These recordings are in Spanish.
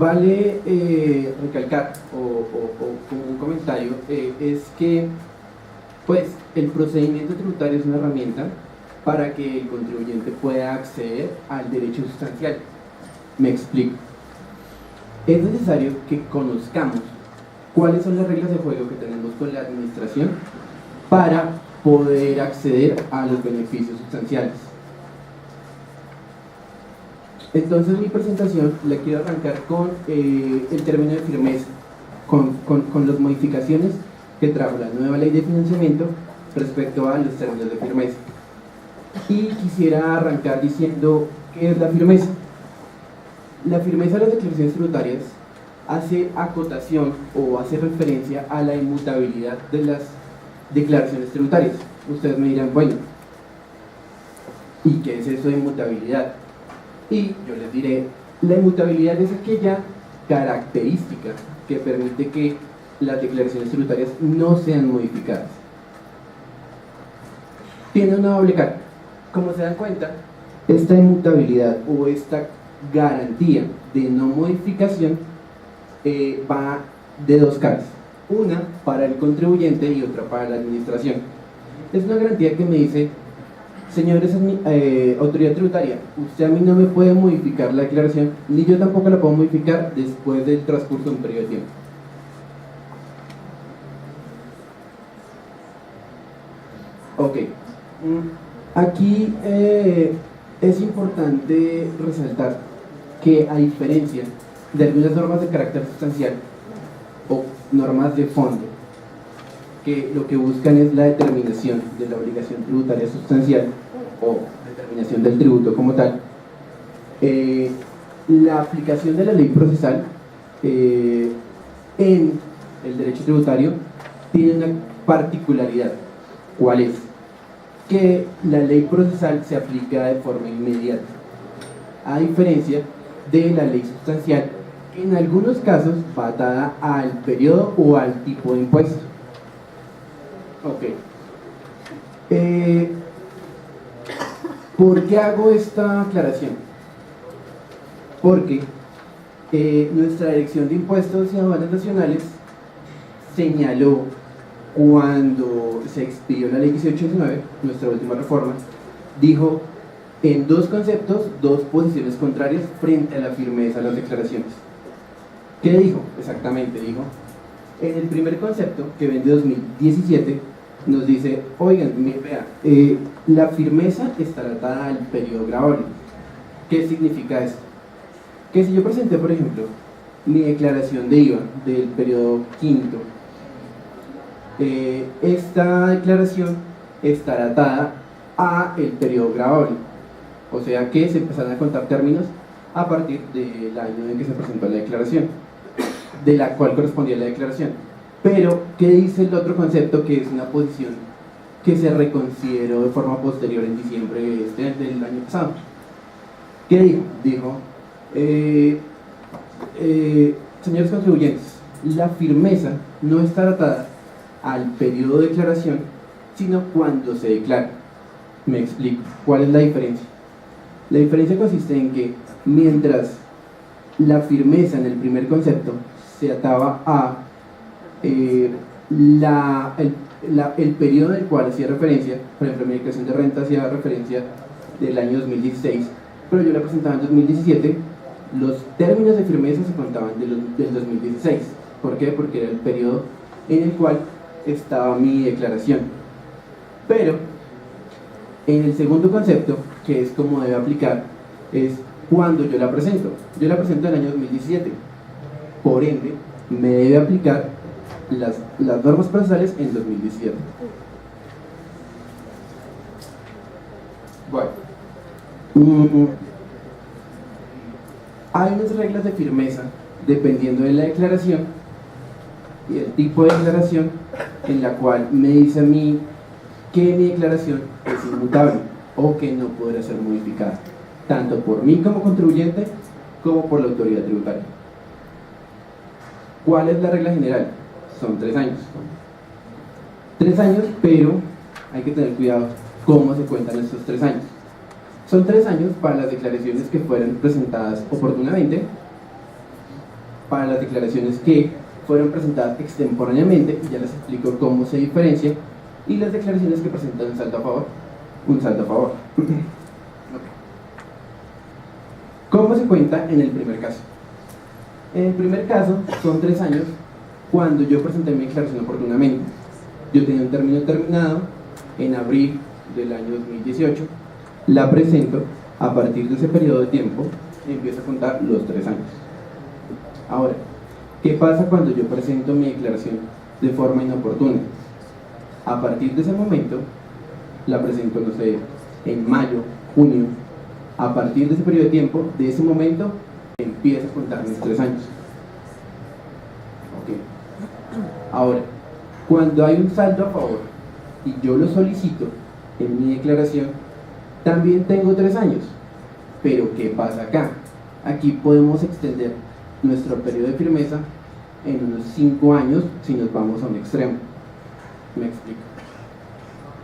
Vale recalcar como un comentario es que pues el procedimiento tributario es una herramienta para que el contribuyente pueda acceder al derecho sustancial. Me explico. Es necesario que conozcamos cuáles son las reglas de juego que tenemos con la administración para poder acceder a los beneficios sustanciales. Entonces mi presentación la quiero arrancar con el término de firmeza, con las modificaciones que trajo la nueva ley de financiamiento respecto a los términos de firmeza. Y quisiera arrancar diciendo qué es la firmeza. La firmeza de las declaraciones tributarias hace acotación o hace referencia a la inmutabilidad de las declaraciones tributarias. Ustedes me dirán, bueno, ¿y qué es eso de inmutabilidad? Y yo les diré, la inmutabilidad es aquella característica que permite que las declaraciones tributarias no sean modificadas. Tiene una doble cara. Como se dan cuenta, esta inmutabilidad o esta garantía de no modificación va de dos caras. Una para el contribuyente y otra para la administración. Es una garantía que me dice, señores, autoridad tributaria, usted a mí no me puede modificar la declaración, ni yo tampoco la puedo modificar después del transcurso de un periodo de tiempo. Ok, aquí es importante resaltar que a diferencia de algunas normas de carácter sustancial o normas de fondo, que lo que buscan es la determinación de la obligación tributaria sustancial o determinación del tributo como tal, la aplicación de la ley procesal en el derecho tributario tiene una particularidad. ¿Cuál es? Que la ley procesal se aplica de forma inmediata, a diferencia de la ley sustancial, que en algunos casos va atada al periodo o al tipo de impuesto. Ok. ¿Por qué hago esta aclaración? Porque nuestra Dirección de Impuestos y Aduanas Nacionales señaló cuando se expidió la ley 1819, nuestra última reforma, dijo en dos conceptos, dos posiciones contrarias frente a la firmeza de las declaraciones. ¿Qué dijo? Exactamente, dijo, en el primer concepto, que ven de 2017, nos dice, oigan, vea, la firmeza estará atada al periodo grabable. ¿Qué significa esto? Que si yo presenté, por ejemplo, mi declaración de IVA del periodo quinto, esta declaración estará atada a el periodo grabable, o sea que se empezarán a contar términos a partir del año en que se presentó la declaración, de la cual correspondía la declaración. Pero, ¿qué dice el otro concepto? Que es una posición que se reconsideró de forma posterior en diciembre del año pasado. ¿Qué dijo? Dijo, señores contribuyentes, la firmeza no está atada al periodo de declaración, sino cuando se declara. Me explico. ¿Cuál es la diferencia? La diferencia consiste en que mientras la firmeza en el primer concepto se ataba a el periodo del cual hacía referencia, por ejemplo, mi declaración de renta hacía referencia del año 2016, pero yo la presentaba en 2017, los términos de firmeza se contaban del 2016. ¿Por qué? Porque era el periodo en el cual estaba mi declaración. Pero en el segundo concepto, que es como debe aplicar, es cuando yo la presento. Yo la presento en el año 2017, por ende me debe aplicar las normas procesales en 2017. Bueno, hay unas reglas de firmeza dependiendo de la declaración y el tipo de declaración, en la cual me dice a mí que mi declaración es inmutable o que no podrá ser modificada, tanto por mí como contribuyente como por la autoridad tributaria. ¿Cuál es la regla general? Son 3 años. 3 años, pero hay que tener cuidado cómo se cuentan estos 3 años. Son 3 años para las declaraciones que fueran presentadas oportunamente para las declaraciones que fueron presentadas extemporáneamente, y ya les explico cómo se diferencia, y las declaraciones que presentan un saldo a favor. ¿Cómo se cuenta en el primer caso? En el primer caso son 3 años cuando yo presenté mi declaración oportunamente. Yo tenía un término terminado en abril del año 2018, la presento, a partir de ese periodo de tiempo empiezo a contar los 3 años. Ahora, ¿qué pasa cuando yo presento mi declaración de forma inoportuna? A partir de ese momento, la presento, no sé, en mayo, junio. A partir de ese periodo de tiempo, de ese momento, empiezo a contar mis 3 años. Ok. Ahora, cuando hay un saldo a favor y yo lo solicito en mi declaración, también tengo 3 años. Pero ¿qué pasa acá? Aquí podemos extender nuestro periodo de firmeza en unos 5 años si nos vamos a un extremo. Me explico.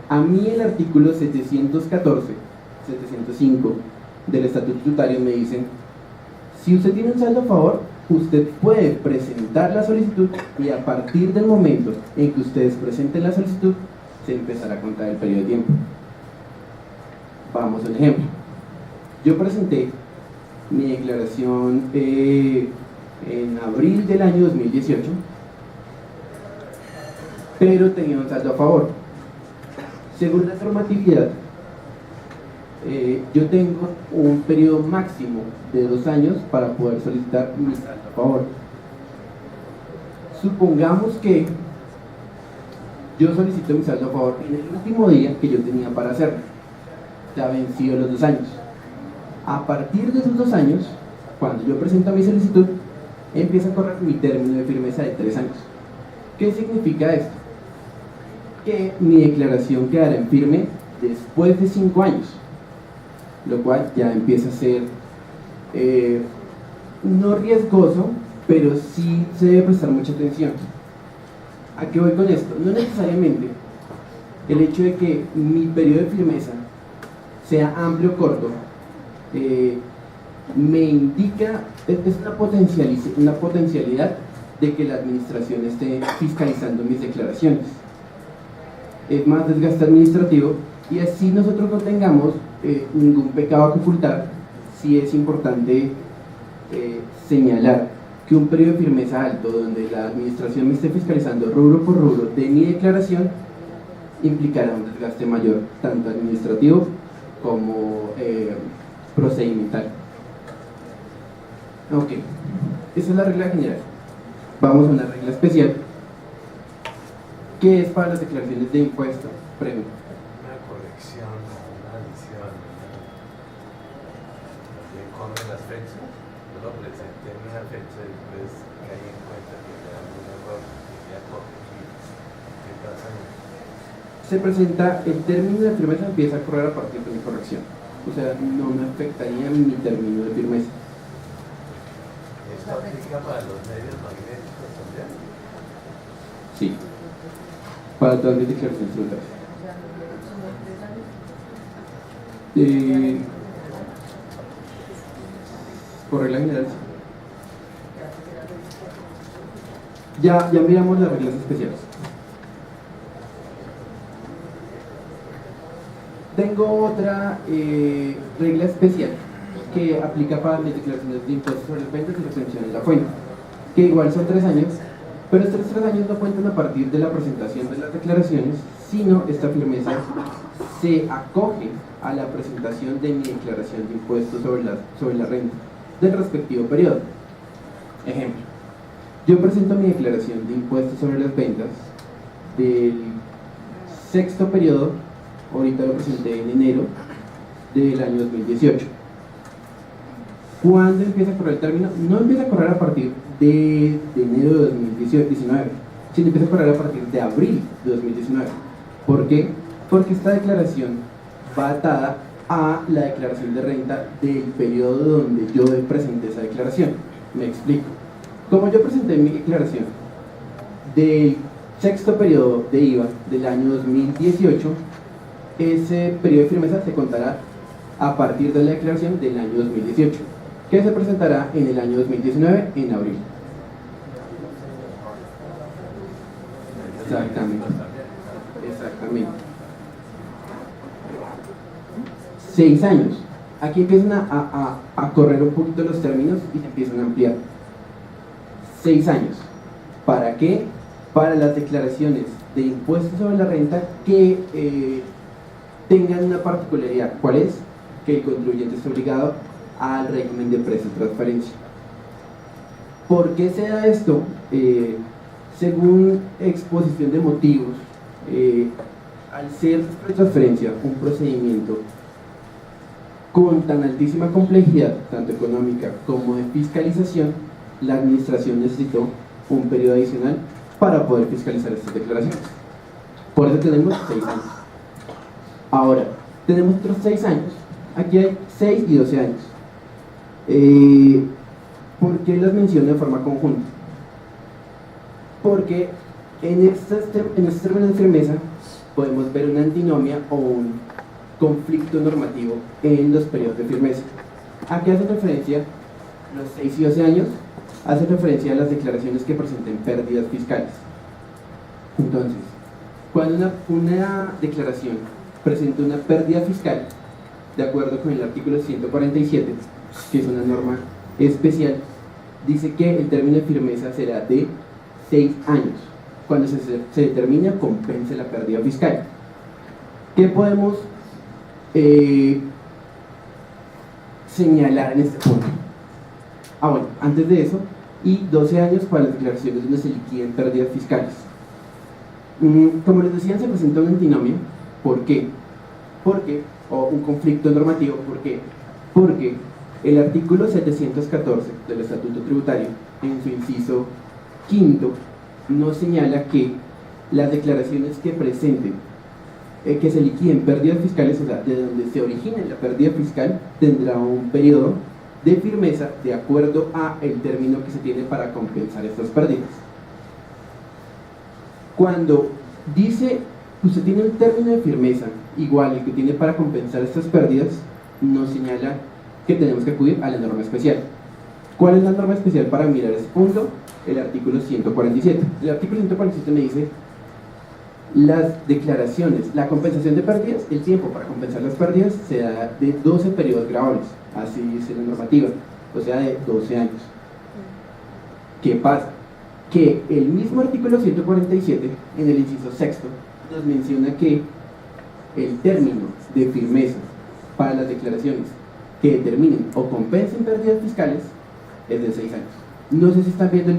A mí el artículo 714, 705 del Estatuto Tributario me dicen: si usted tiene un saldo a favor, usted puede presentar la solicitud, y a partir del momento en que ustedes presenten la solicitud, se empezará a contar el periodo de tiempo. Vamos a un ejemplo. Yo presenté mi declaración en abril del año 2018, pero tenía un saldo a favor. Según la normatividad, yo tengo un periodo máximo de 2 años para poder solicitar mi saldo a favor. Supongamos que yo solicito mi saldo a favor en el último día que yo tenía para hacerlo. Ya vencido los 2 años. A partir de esos 2 años, cuando yo presento mi solicitud, empieza a correr mi término de firmeza de 3 años. ¿Qué significa esto? Que mi declaración quedará en firme después de 5 años, lo cual ya empieza a ser no riesgoso, pero sí se debe prestar mucha atención. ¿A qué voy con esto? No necesariamente el hecho de que mi periodo de firmeza sea amplio o corto me indica, es una potencialidad de que la administración esté fiscalizando mis declaraciones. Es más desgaste administrativo, y así nosotros no tengamos ningún pecado que ocultar. Sí es importante señalar que un periodo de firmeza alto, donde la administración me esté fiscalizando rubro por rubro de mi declaración, implicará un desgaste mayor, tanto administrativo como procedimental. Ok, esa es la regla general. Vamos a una regla especial, que es para las declaraciones de impuestos. Pregunta. Una corrección, una adición. ¿También corren las fechas? Yo lo presenté en una fecha y después caí en cuenta que era algún error que quería corregir. ¿Qué pasa ahí? Se presenta, el término de firmeza empieza a correr a partir de mi corrección. O sea, no me afectaría mi término de firmeza. ¿Esto aplica para los medios magnéticos también? Sí. Para todas mis declaraciones tributarias. Por regla general, sí. Ya miramos las reglas especiales. Tengo otra regla especial que aplica para mis declaraciones de impuestos sobre las ventas y retenciones de la fuente, que igual son 3 años, pero estos 3 años no cuentan a partir de la presentación de las declaraciones, sino esta firmeza se acoge a la presentación de mi declaración de impuestos sobre la renta del respectivo periodo. Ejemplo, yo presento mi declaración de impuestos sobre las ventas del 6º periodo, ahorita lo presenté en enero del año 2018. ¿Cuándo empieza a correr el término? No empieza a correr a partir de enero de 2019, sino empieza a correr a partir de abril de 2019. ¿Por qué? Porque esta declaración va atada a la declaración de renta del periodo donde yo presenté esa declaración. Me explico. Como yo presenté mi declaración del 6º periodo de IVA del año 2018, ese periodo de firmeza se contará a partir de la declaración del año 2018, que se presentará en el año 2019, en abril. Exactamente. También. Exactamente. 6 años. Aquí empiezan a correr un poquito los términos y se empiezan a ampliar. 6 años. ¿Para qué? Para las declaraciones de impuestos sobre la renta que tengan una particularidad. ¿Cuál es? Que el contribuyente está obligado al régimen de precio-transferencia. ¿Por qué se da esto? Según exposición de motivos, al ser pretransferencia un procedimiento con tan altísima complejidad, tanto económica como de fiscalización, la administración necesitó un periodo adicional para poder fiscalizar estas declaraciones. Por eso tenemos 6 años. Ahora, tenemos otros 6 años. Aquí hay 6 y 12 años. ¿Por qué las menciono de forma conjunta? Porque en estos términos de firmeza podemos ver una antinomia o un conflicto normativo en los periodos de firmeza. ¿A qué hacen referencia los 6 y 12 años? Hacen referencia a las declaraciones que presenten pérdidas fiscales. Entonces, cuando una declaración presenta una pérdida fiscal, de acuerdo con el artículo 147, que es una norma especial, dice que el término de firmeza será de 6 años. Cuando se determina, compense la pérdida fiscal. ¿Qué podemos señalar en este punto? Bueno, antes de eso, y 12 años para las declaraciones donde se liquiden pérdidas fiscales. Como les decía, se presenta una antinomia. ¿Por qué? O un conflicto normativo. ¿Por qué? Porque el artículo 714 del Estatuto Tributario, en su inciso quinto, nos señala que las declaraciones que presenten, que se liquiden pérdidas fiscales, o sea, de donde se origine la pérdida fiscal, tendrá un periodo de firmeza de acuerdo a el término que se tiene para compensar estas pérdidas. Cuando dice usted tiene un término de firmeza igual al que tiene para compensar estas pérdidas, nos señala que tenemos que acudir a la norma especial. ¿Cuál es la norma especial para mirar ese punto? El artículo 147. El artículo 147 me dice las declaraciones, la compensación de pérdidas, el tiempo para compensar las pérdidas se da de 12 periodos grabables, así dice la normativa, o sea, de 12 años. ¿Qué pasa? Que el mismo artículo 147, en el inciso sexto, nos menciona que el término de firmeza para las declaraciones que determinen o compensen pérdidas fiscales es de 6 años. No sé si están viendo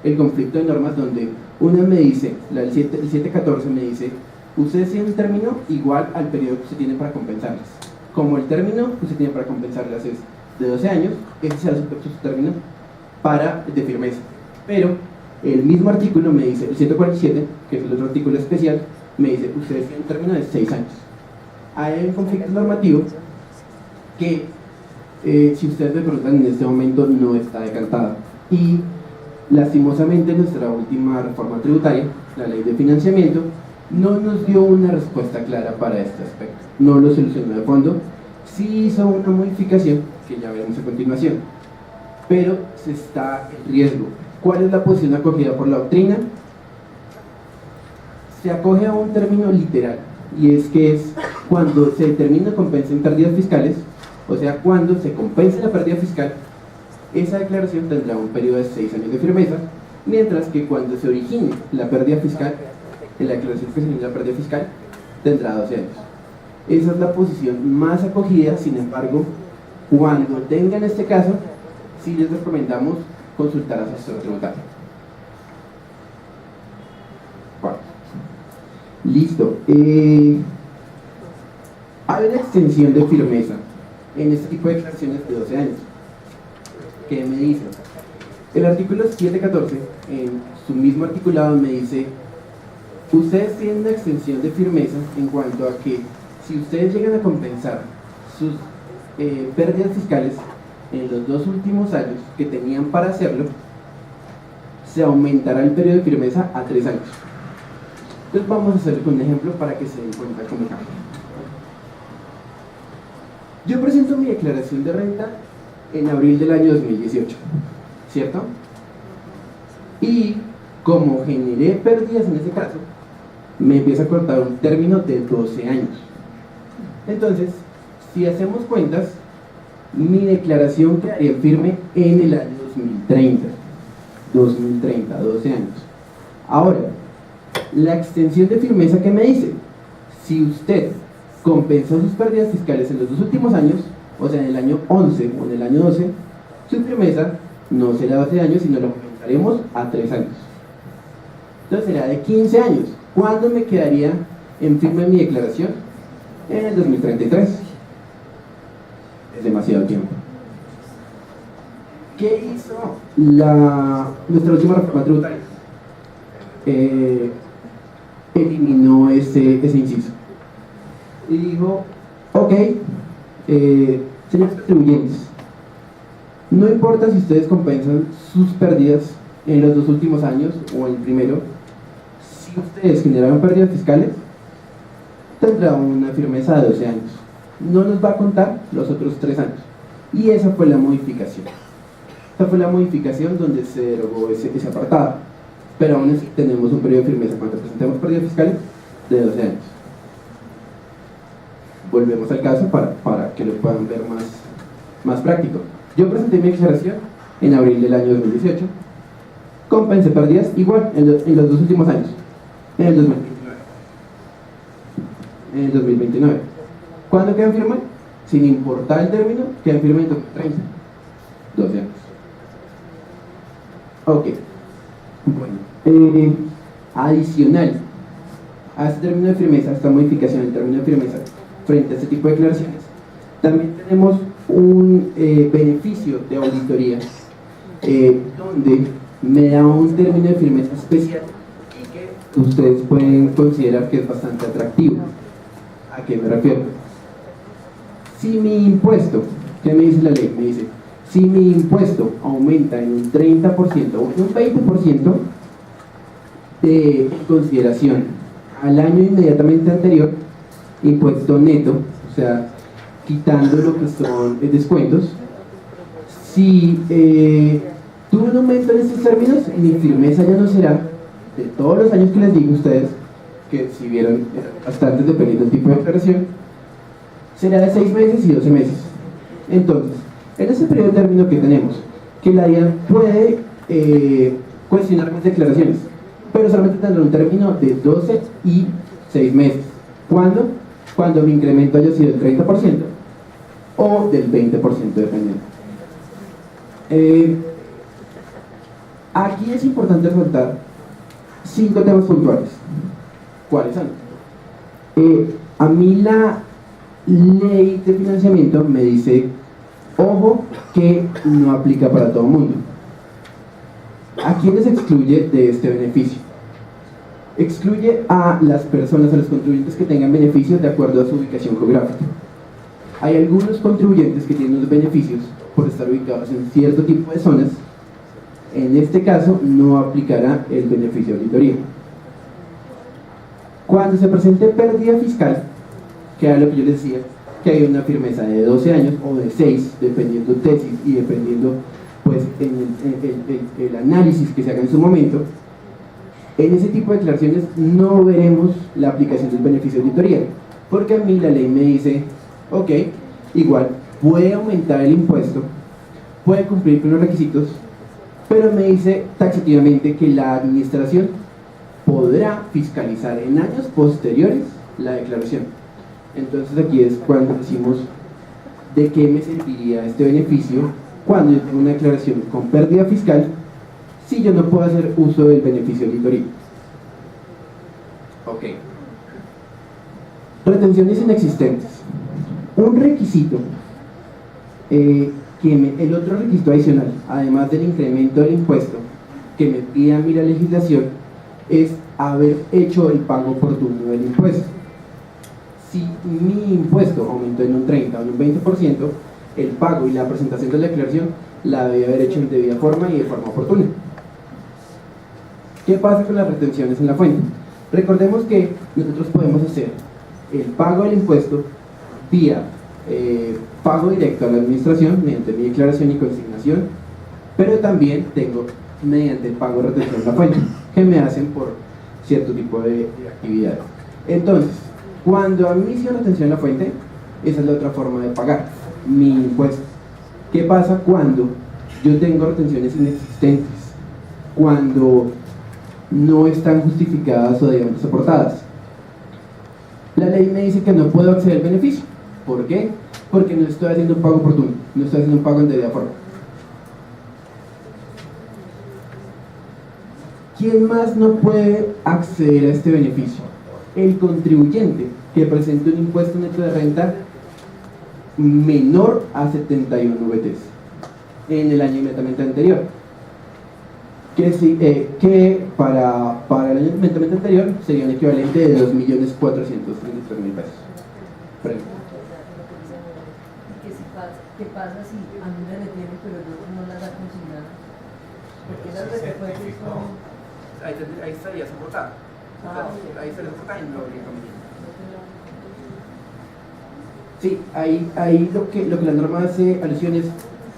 el conflicto de normas donde una me dice, el 714 me dice, ustedes tienen un término igual al periodo que se tiene para compensarlas. Como el término que se tiene para compensarlas es de 12 años, ese será su término de firmeza. Pero el mismo artículo me dice, el 147, que es el otro artículo especial, me dice, ustedes tienen un término de 6 años. Hay un conflicto normativo que, si ustedes me preguntan, en este momento no está decantado. Y lastimosamente nuestra última reforma tributaria, la ley de financiamiento, no nos dio una respuesta clara para este aspecto. No lo solucionó de fondo, sí hizo una modificación, que ya veremos a continuación, pero se está en riesgo. ¿Cuál es la posición acogida por la doctrina? Se acoge a un término literal, y es que es cuando se determina compensen pérdidas fiscales, o sea, cuando se compense la pérdida fiscal, esa declaración tendrá un periodo de 6 años de firmeza, mientras que cuando se origine la pérdida fiscal, en la declaración que se origine la pérdida fiscal, tendrá 12 años. Esa es la posición más acogida. Sin embargo, cuando tengan este caso, sí les recomendamos consultar a su asesor tributario. Bueno, listo. Hay una extensión de firmeza en este tipo de declaraciones de 12 años. ¿Qué me dice? El artículo 714, en su mismo articulado, me dice: ustedes tienen una extensión de firmeza en cuanto a que si ustedes llegan a compensar sus pérdidas fiscales en los 2 últimos años que tenían para hacerlo, se aumentará el periodo de firmeza a 3 años. Entonces vamos a hacer un ejemplo para que se den cuenta cómo cambia. Yo presento mi declaración de renta en abril del año 2018, ¿cierto? Y como generé pérdidas en ese caso, me empieza a cortar un término de 12 años. Entonces, si hacemos cuentas, mi declaración quedaría firme en el año 2030, 12 años. Ahora, la extensión de firmeza que me dice, si usted compensó sus pérdidas fiscales en los 2 últimos años, o sea, en el año 11 o en el año 12, su firmeza no será 12 años, sino lo aumentaremos a 3 años. Entonces será de 15 años. ¿Cuándo me quedaría en firme mi declaración? En el 2033. Es demasiado tiempo. ¿Qué hizo nuestra última reforma tributaria? Eliminó ese inciso y dijo, ok, señores contribuyentes, no importa si ustedes compensan sus pérdidas en los 2 últimos años o en el primero, si ustedes generaron pérdidas fiscales, tendrá una firmeza de 12 años, no nos va a contar los otros 3 años. Y esa fue la modificación. Esta fue la modificación donde se derogó ese apartado, pero aún así tenemos un periodo de firmeza cuando presentemos pérdidas fiscales de 12 años. Volvemos al caso para que lo puedan ver más práctico. Yo presenté mi declaración en abril del año 2018, compensé pérdidas igual en los 2 últimos años, en el 2029. ¿Cuándo quedan firme? Sin importar el término, quedan firme en 2030, 12 años. Ok. Bueno, adicional a este término de firmeza, a esta modificación del término de firmeza frente a este tipo de declaraciones, también tenemos un beneficio de auditoría donde me da un término de firmeza especial y que ustedes pueden considerar que es bastante atractivo. ¿A qué me refiero? Si mi impuesto, ¿qué me dice la ley? Me dice, si mi impuesto aumenta en un 30% o en un 20% de consideración al año inmediatamente anterior, impuesto neto, o sea, quitando lo que son descuentos, si tuve un aumento en estos términos, mi firmeza ya no será de todos los años que les digo a ustedes, que si vieron bastantes dependiendo del tipo de declaración, será de 6 meses y 12 meses. Entonces, en ese periodo de término que tenemos, que la DIAN puede cuestionar mis declaraciones, pero solamente tendrá un término de 12 y 6 meses. ¿Cuándo? Cuando mi incremento haya sido del 30% o del 20%, dependiendo. Aquí es importante resaltar 5 temas puntuales. ¿Cuáles son? A mí la ley de financiamiento me dice, ojo, que no aplica para todo el mundo. ¿A quiénes excluye de este beneficio? Excluye a las personas, a los contribuyentes que tengan beneficios de acuerdo a su ubicación geográfica. Hay algunos contribuyentes que tienen unos beneficios por estar ubicados en cierto tipo de zonas. En este caso no aplicará el beneficio de auditoría. Cuando se presente pérdida fiscal, que era lo que yo les decía, que hay una firmeza de 12 años o de 6, dependiendo tesis y dependiendo pues en el análisis que se haga en su momento, en ese tipo de declaraciones no veremos la aplicación del beneficio de auditoría, porque a mí la ley me dice, ok, igual puede aumentar el impuesto, puede cumplir con los requisitos, pero me dice taxativamente que la administración podrá fiscalizar en años posteriores la declaración. Entonces aquí es cuando decimos de qué me serviría este beneficio cuando yo tengo una declaración con pérdida fiscal si yo no puedo hacer uso del beneficio de auditoría. Ok. Retenciones inexistentes. Un requisito, el otro requisito adicional, además del incremento del impuesto que me pide a mí la legislación, es haber hecho el pago oportuno del impuesto. Si mi impuesto aumentó en un 30 o en un 20%, el pago y la presentación de la declaración la debe haber hecho en debida forma y de forma oportuna. ¿Qué pasa con las retenciones en la fuente? Recordemos que nosotros podemos hacer el pago del impuesto vía pago directo a la administración mediante mi declaración y consignación, pero también tengo mediante pago de retención en la fuente. que me hacen por cierto tipo de actividades. Entonces, cuando a mí me hicieron retención en la fuente, esa es la otra forma de pagar mi impuesto. ¿Qué pasa cuando yo tengo retenciones inexistentes? Cuando no están justificadas o debidamente soportadas. La ley me dice que no puedo acceder al beneficio. ¿Por qué? Porque no estoy haciendo un pago oportuno, no estoy haciendo un pago en debida forma. ¿Quién más no puede acceder a este beneficio? El contribuyente que presente un impuesto neto de renta menor a 71 VTs en el año inmediatamente anterior. Que para el año inmediatamente anterior sería un equivalente de 2.433.000 pesos. ¿Qué pasa si a mí me retienen pero el otro no las ha consignado? Porque las recuerdos son... Ahí estaría soportado. Ahí estaría soportado y no habría inconveniente. Sí, ahí lo que la norma hace alusión es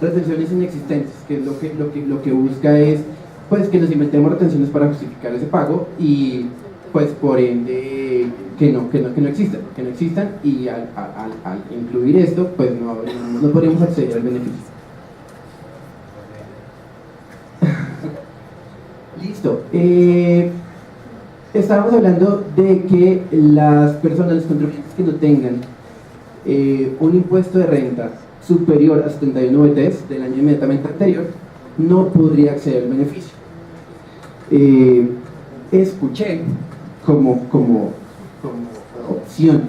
retenciones inexistentes, que es lo que busca es pues que nos inventemos retenciones para justificar ese pago y pues por ende que no existan y al incluir esto pues no podríamos acceder al beneficio. Listo. Estábamos hablando de que las personas, los contribuyentes que no tengan un impuesto de renta superior a 71 VTs del año inmediatamente anterior no podría acceder al beneficio. Escuché como opción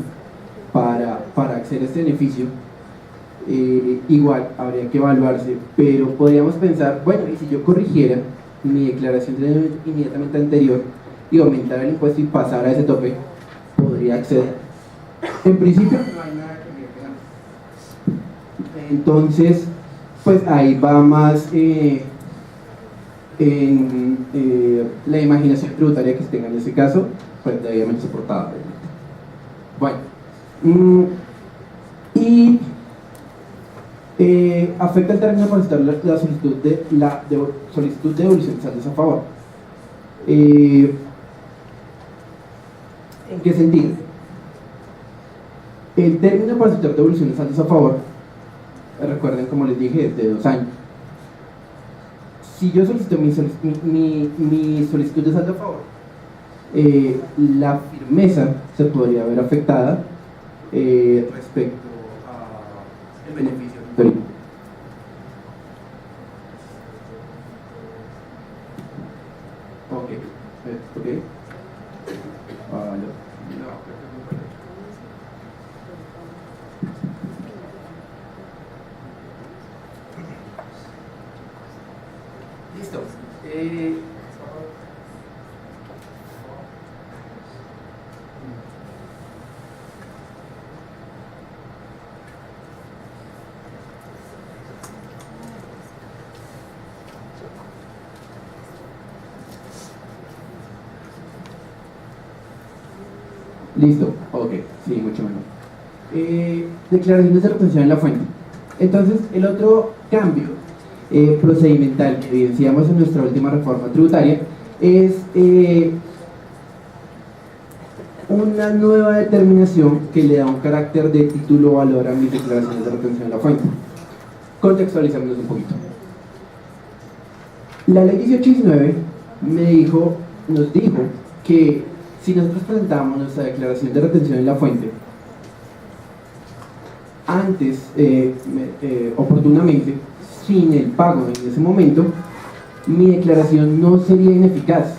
para acceder a este beneficio, igual habría que evaluarse, pero podríamos pensar, bueno, y si yo corrigiera mi declaración del año inmediatamente anterior y aumentara el impuesto y pasara a ese tope, podría acceder. En principio no hay nada que me. Entonces, pues ahí va más en la imaginación tributaria que se tenga en ese caso, pues debidamente soportada. Bueno, y afecta el término para solicitar la solicitud de devolución de saldos a favor. ¿En qué sentido? El término para solicitar devolución de saldos a favor, recuerden como les dije, es de 2 años. Si yo solicito mi solicitud de saldo a favor, la firmeza se podría ver afectada respecto al beneficio auditorio. Ok. Listo. Listo, ok, sí, mucho mejor. Declaraciones de retención en la fuente. Entonces, el otro cambio procedimental que evidenciamos en nuestra última reforma tributaria es una nueva determinación que le da un carácter de título o valor a mis declaraciones de retención en la fuente. Contextualizándonos un poquito. La ley 1819 nos dijo que si nosotros presentamos nuestra declaración de retención en la fuente antes, oportunamente, sin el pago en ese momento, mi declaración no sería ineficaz.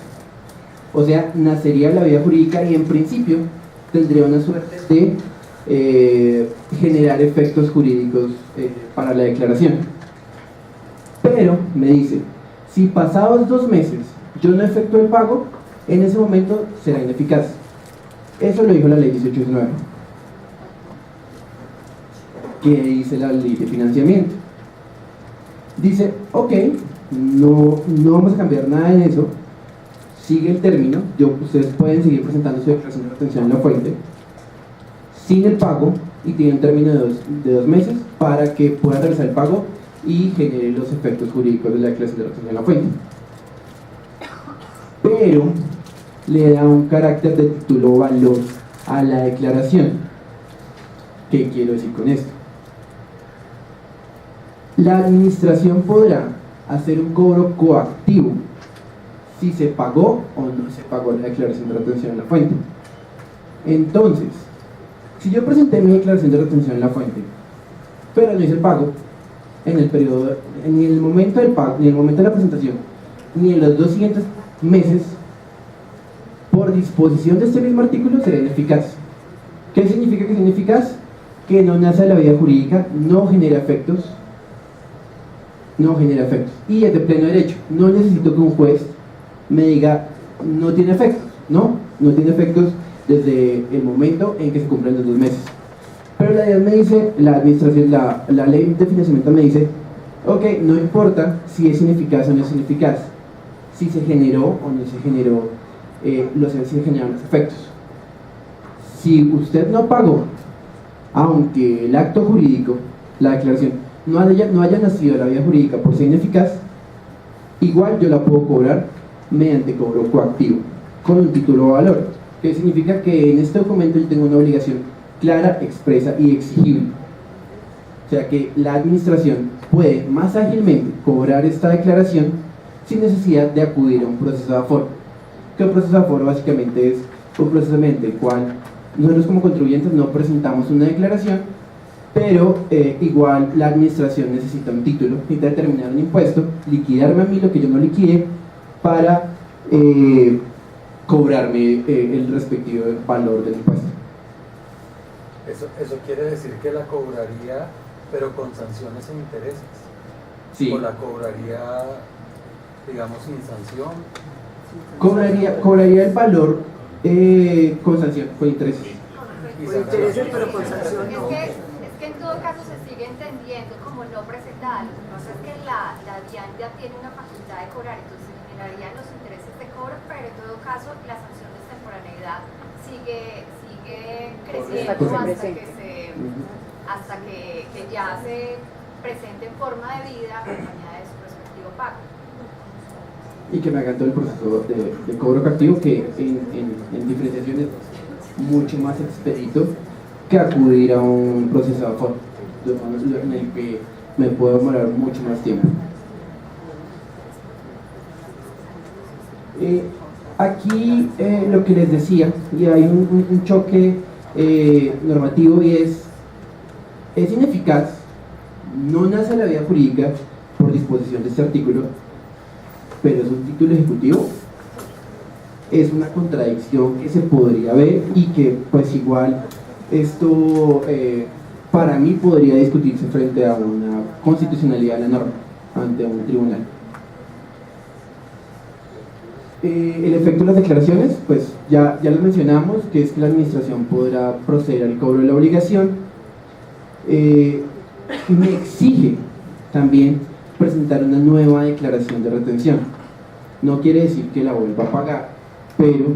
O sea, nacería la vía jurídica y en principio tendría una suerte de generar efectos jurídicos para la declaración. Pero me dice, si pasados 2 meses yo no efectúo el pago, en ese momento será ineficaz. Eso lo dijo la ley 1819. ¿Qué dice la ley de financiamiento? Dice, ok, no vamos a cambiar nada en eso, sigue el término, ustedes pueden seguir presentando su declaración de retención en la fuente sin el pago y tiene un término de 2 meses para que puedan realizar el pago y genere los efectos jurídicos de la declaración de retención en la fuente. pero le da un carácter de título o valor a la declaración. ¿Qué quiero decir con esto? La administración podrá hacer un cobro coactivo si se pagó o no se pagó la declaración de retención en la fuente. Entonces, si yo presenté mi declaración de retención en la fuente, pero no hice el pago en el periodo, ni en el momento del pago, ni en el momento de la presentación, ni en los 2 siguientes meses, por disposición de este mismo artículo será ineficaz. ¿Qué significa que es ineficaz? Que no nace de la vía jurídica, no genera efectos, y es de pleno derecho. No necesito que un juez me diga no tiene efectos, no tiene efectos desde el momento en que se cumplen los 2 meses. Pero la DIAN me dice, la administración, la ley de financiamiento me dice, ok, no importa si es ineficaz o no es ineficaz, si se generó o no se generó, si se generaron los efectos. Si usted no pagó, aunque el acto jurídico, la declaración, no haya nacido de la vía jurídica por ser ineficaz, igual yo la puedo cobrar mediante cobro coactivo, con un título o valor, que significa que en este documento yo tengo una obligación clara, expresa y exigible. O sea que la administración puede más ágilmente cobrar esta declaración sin necesidad de acudir a un proceso de aforo. Que un proceso de aforo básicamente es un proceso mediante el cual nosotros como contribuyentes no presentamos una declaración, pero igual la administración necesita un título, necesita determinar un impuesto, liquidarme a mí lo que yo no liquide para cobrarme el respectivo valor del impuesto. Eso quiere decir que la cobraría, pero con sanciones e intereses. Sí. O la cobraría, digamos, sin sanción. Cobraría el valor con sanción, con intereses. Con intereses, pero con sanción no. Es que en todo caso se sigue entendiendo como no presentada. Lo que pasa es que la DIAN ya tiene una facultad de cobrar, entonces se generarían los intereses de cobro, pero en todo caso la sanción de extemporaneidad sigue creciendo hasta que ya se presente en forma de vida acompañada de su respectivo pago. Y que me hagan todo el proceso de cobro coactivo, que en diferenciación es mucho más expedito que acudir a un proceso de aforo, en el que me puedo demorar mucho más tiempo. Aquí lo que les decía, y hay un choque normativo, y es ineficaz, no nace de la vía jurídica por disposición de este artículo, pero es un título ejecutivo. Es una contradicción que se podría ver y que pues igual esto para mí podría discutirse frente a una constitucionalidad de la norma ante un tribunal. El efecto de las declaraciones, pues ya lo mencionamos, que es que la administración podrá proceder al cobro de la obligación. Me exige también presentar una nueva declaración de retención. No quiere decir que la vuelva a pagar, pero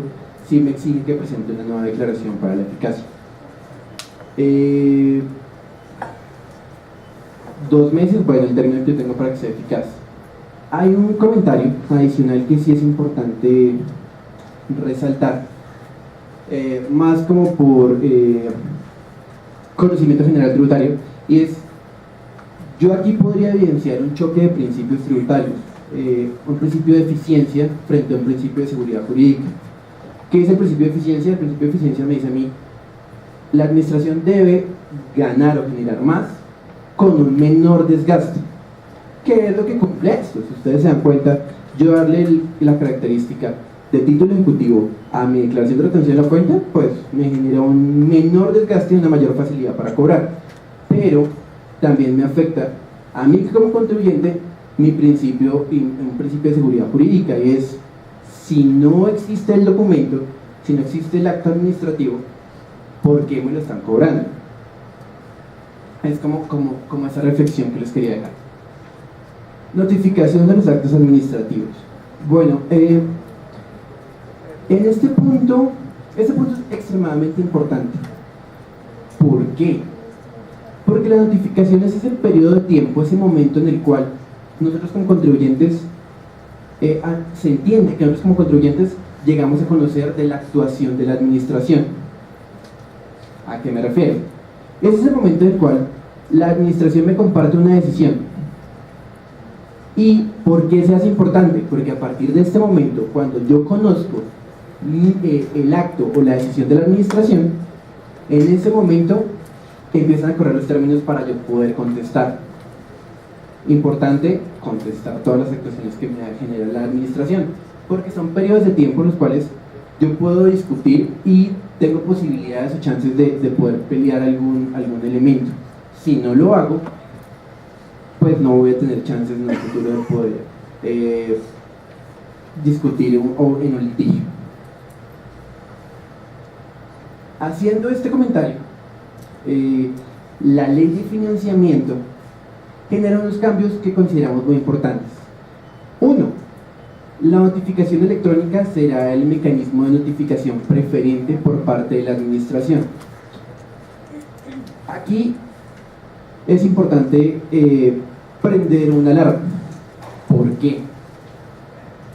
sí me exige que presente una nueva declaración para la eficacia. 2 meses, bueno, el término que yo tengo para que sea eficaz. Hay un comentario adicional que sí es importante resaltar, más como por conocimiento general tributario, y es: yo aquí podría evidenciar un choque de principios tributarios, un principio de eficiencia frente a un principio de seguridad jurídica. ¿Qué es el principio de eficiencia? El principio de eficiencia me dice a mí: la administración debe ganar o generar más con un menor desgaste. ¿Qué es lo que cumple esto? Si ustedes se dan cuenta, yo darle la característica de título ejecutivo a mi declaración de retención de la fuente, pues me genera un menor desgaste y una mayor facilidad para cobrar. Pero también me afecta a mí como contribuyente un principio de seguridad jurídica, y es: si no existe el documento, si no existe el acto administrativo, ¿por qué me lo están cobrando? Es como esa reflexión que les quería dejar. Notificación de los actos administrativos. Bueno, en este punto es extremadamente importante. ¿Por qué? Porque la notificación es ese periodo de tiempo, ese momento en el cual nosotros como contribuyentes se entiende que nosotros como contribuyentes llegamos a conocer de la actuación de la administración. ¿A qué me refiero? Ese es el momento en el cual la administración me comparte una decisión. ¿Y por qué se hace importante? Porque a partir de este momento, cuando yo conozco el acto o la decisión de la administración, en ese momento empiezan a correr los términos para yo poder contestar. Importante contestar todas las actuaciones que me genera la administración, porque son periodos de tiempo en los cuales yo puedo discutir y tengo posibilidades o chances de poder pelear algún elemento. Si no lo hago, pues no voy a tener chances en el futuro de poder discutir en un litigio. Haciendo este comentario, la ley de financiamiento genera unos cambios que consideramos muy importantes. Uno, la notificación electrónica será el mecanismo de notificación preferente por parte de la administración. Aquí es importante prender una alarma. ¿Por qué?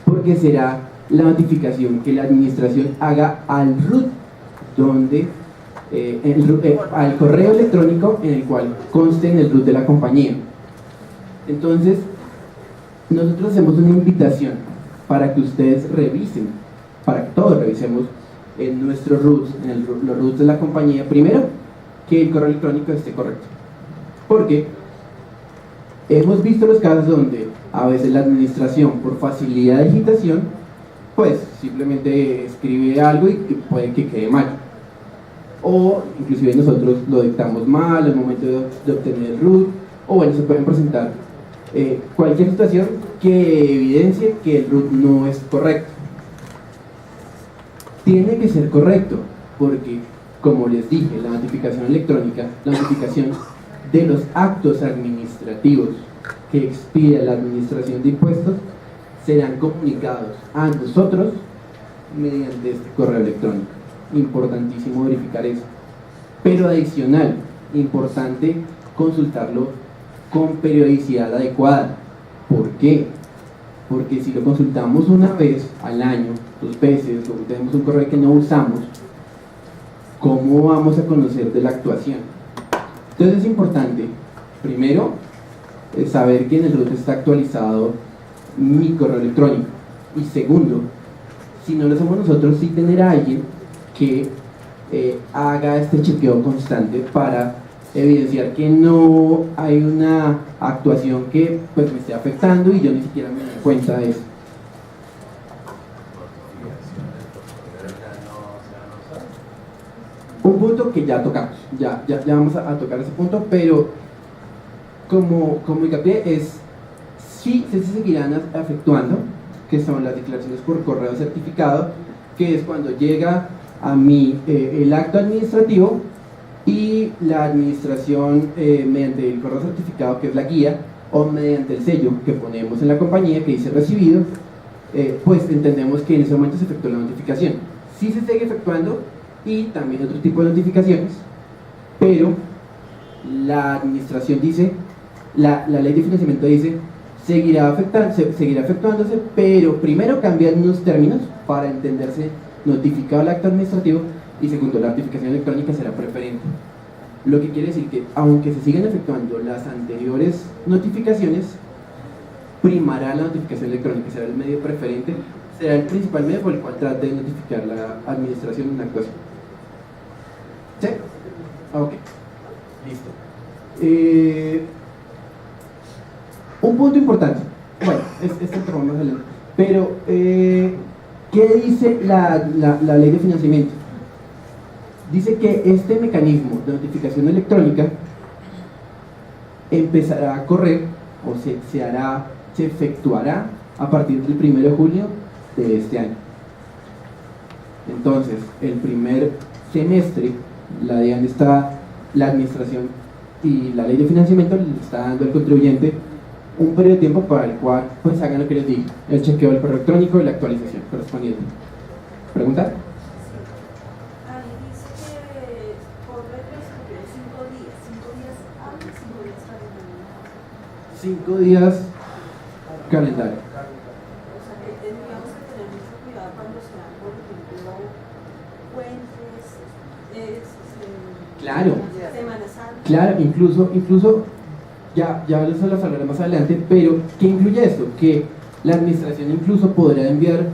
Porque será la notificación que la administración haga al RUT, donde al correo electrónico en el cual conste en el RUT de la compañía. Entonces, nosotros hacemos una invitación para que ustedes revisen, para que todos revisemos en nuestros RUTs, los RUTs de la compañía, primero, que el correo electrónico esté correcto. Porque hemos visto los casos donde a veces la administración, por facilidad de digitación, pues simplemente escribe algo y que puede que quede mal. O inclusive nosotros lo dictamos mal al momento de obtener el RUT, o bueno, se pueden presentar cualquier situación que evidencie que el RUT no es correcto. Tiene que ser correcto, porque como les dije, la notificación electrónica, la notificación de los actos administrativos que expide la administración de impuestos serán comunicados a nosotros mediante este correo electrónico. Importantísimo verificar eso. Pero adicional, importante consultarlo con periodicidad adecuada. ¿Por qué? Porque si lo consultamos una vez al año, 2 veces, o tenemos un correo que no usamos, ¿cómo vamos a conocer de la actuación? Entonces es importante, primero, saber que en el RUT está actualizado mi correo electrónico. Y segundo, si no lo hacemos nosotros, sí tener a alguien que haga este chequeo constante para evidenciar que no hay una actuación que pues me esté afectando y yo ni siquiera me doy cuenta de eso. Un punto que ya tocamos, ya vamos a tocar ese punto, pero como hincapié es sí se seguirán efectuando, que son las declaraciones por correo certificado, que es cuando llega a mí el acto administrativo y la administración mediante el correo certificado, que es la guía, o mediante el sello que ponemos en la compañía que dice recibido, pues entendemos que en ese momento se efectuó la notificación. Sí se sigue efectuando y también otro tipo de notificaciones, pero la administración dice, la ley de financiamiento dice, seguirá efectuándose, pero primero cambian unos términos para entenderse notificado el acto administrativo, y segundo, la notificación electrónica será preferente. Lo que quiere decir que aunque se sigan efectuando las anteriores notificaciones, primará la notificación electrónica, será el medio preferente, será el principal medio por el cual trate de notificar la administración en una actuación. ¿Sí? Ok, listo. Un punto importante, bueno, este lo tomamos más adelante, pero ¿qué dice la ley de financiamiento? Dice que este mecanismo de notificación electrónica empezará a correr o se efectuará a partir del 1 de julio de este año. Entonces, el primer semestre, la administración y la ley de financiamiento le está dando al contribuyente un periodo de tiempo para el cual pues hagan lo que les digo, el chequeo del correo electrónico y la actualización correspondiente. ¿Pregunta? Ahí dice que por regla superior 5 días hábiles, 5 días hábiles. 5 días calendario. O sea Claro, Semana Santa. claro, incluso ya eso lo hablaré más adelante, pero ¿qué incluye esto? Que la administración incluso podrá enviar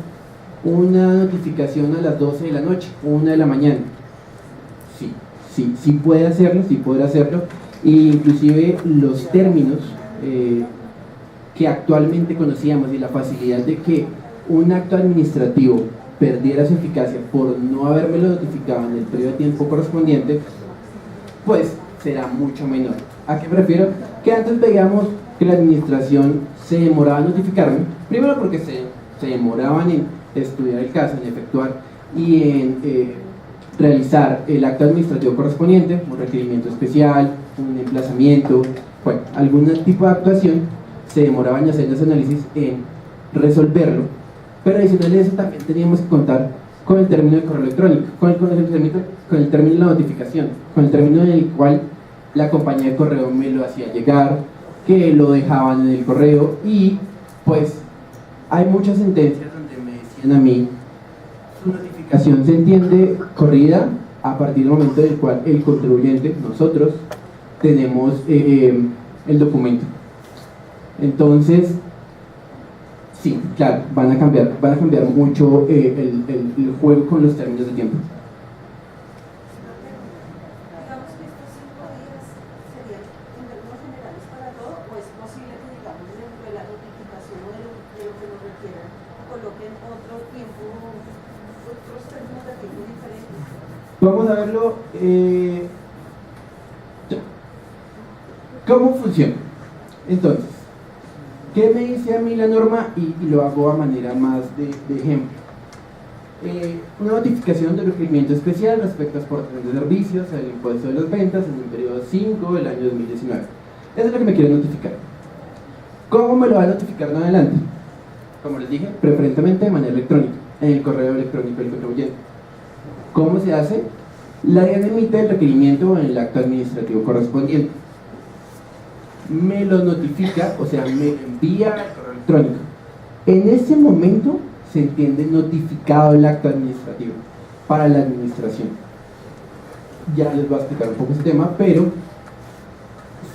una notificación a las 12 de la noche o 1 de la mañana. Sí puede hacerlo, sí podrá hacerlo, e inclusive los términos que actualmente conocíamos y la facilidad de que un acto administrativo perdiera su eficacia por no habérmelo notificado en el periodo de tiempo correspondiente, pues será mucho menor. ¿A qué me refiero? Que antes veíamos que la administración se demoraba en notificarme, primero porque se demoraban en estudiar el caso, en efectuar y en realizar el acto administrativo correspondiente, un requerimiento especial, un emplazamiento, bueno, algún tipo de actuación, se demoraban en hacer los análisis en resolverlo, pero adicional a eso también teníamos que contar con el término de correo electrónico, con el término de la notificación, con el término en el cual la compañía de correo me lo hacía llegar, que lo dejaban en el correo, y pues hay muchas sentencias donde me decían a mí: su notificación se entiende corrida a partir del momento en el cual el contribuyente, nosotros, tenemos el documento. Entonces, sí, claro, van a cambiar mucho el juego con los términos de tiempo. Digamos que estos 5 días serían en términos generales para todo, o es posible que, digamos, dentro de la notificación o de lo que nos requieran, coloquen otro tiempo, otros términos de tiempo diferentes. Vamos a verlo. ¿Cómo funciona? Entonces, ¿qué me dice a mí la norma? Y lo hago a manera más de ejemplo. Una notificación de requerimiento especial respecto a exportación de servicios, el impuesto de las ventas en el periodo 5 del año 2019. Eso es lo que me quiere notificar. ¿Cómo me lo va a notificar en adelante? Como les dije, preferentemente de manera electrónica, en el correo electrónico del contribuyente. ¿Cómo se hace? La DIAN emite el requerimiento en el acto administrativo correspondiente. Me lo notifica, o sea, me envía al correo electrónico. En ese momento se entiende notificado el acto administrativo para la administración. Ya les voy a explicar un poco ese tema, pero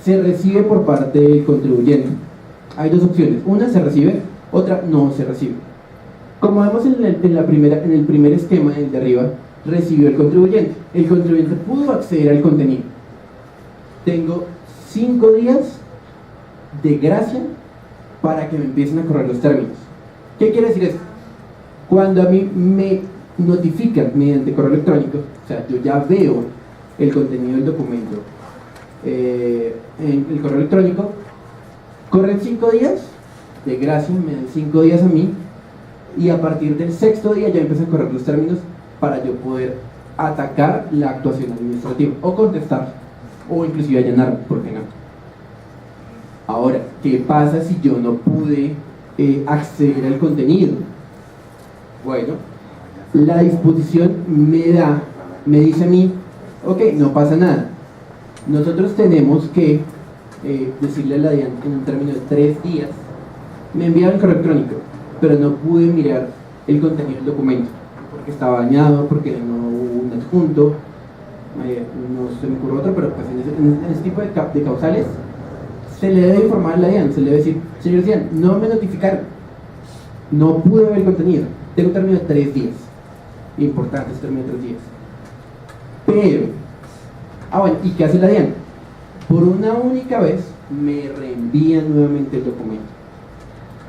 se recibe por parte del contribuyente. Hay dos opciones: una se recibe, otra no se recibe. Como vemos en el primer esquema, en el de arriba, recibió el contribuyente. El contribuyente pudo acceder al contenido. Tengo 5 días de gracia para que me empiecen a correr los términos. ¿Qué quiere decir esto? Cuando a mí me notifican mediante correo electrónico, o sea, yo ya veo el contenido del documento en el correo electrónico, corren 5 días de gracia, me dan 5 días a mí, y a partir del 6º día ya empiezan a correr los términos para yo poder atacar la actuación administrativa o contestar o inclusive allanar, ¿por qué no? Ahora, ¿qué pasa si yo no pude acceder al contenido? Bueno, la disposición me dice a mí: ok, no pasa nada, nosotros tenemos que decirle a la DIAN en un término de 3 días, me enviaron el correo electrónico, pero no pude mirar el contenido del documento, porque estaba dañado, porque no hubo un adjunto, no se me ocurre otro, pero pues en ese tipo de causales se le debe informar a la DIAN, se le debe decir: señor DIAN, no me notificaron, no pude ver el contenido, tengo un término de 3 días, importante ese término de 3 días. Pero, bueno, ¿y qué hace la DIAN? Por una única vez me reenvía nuevamente el documento.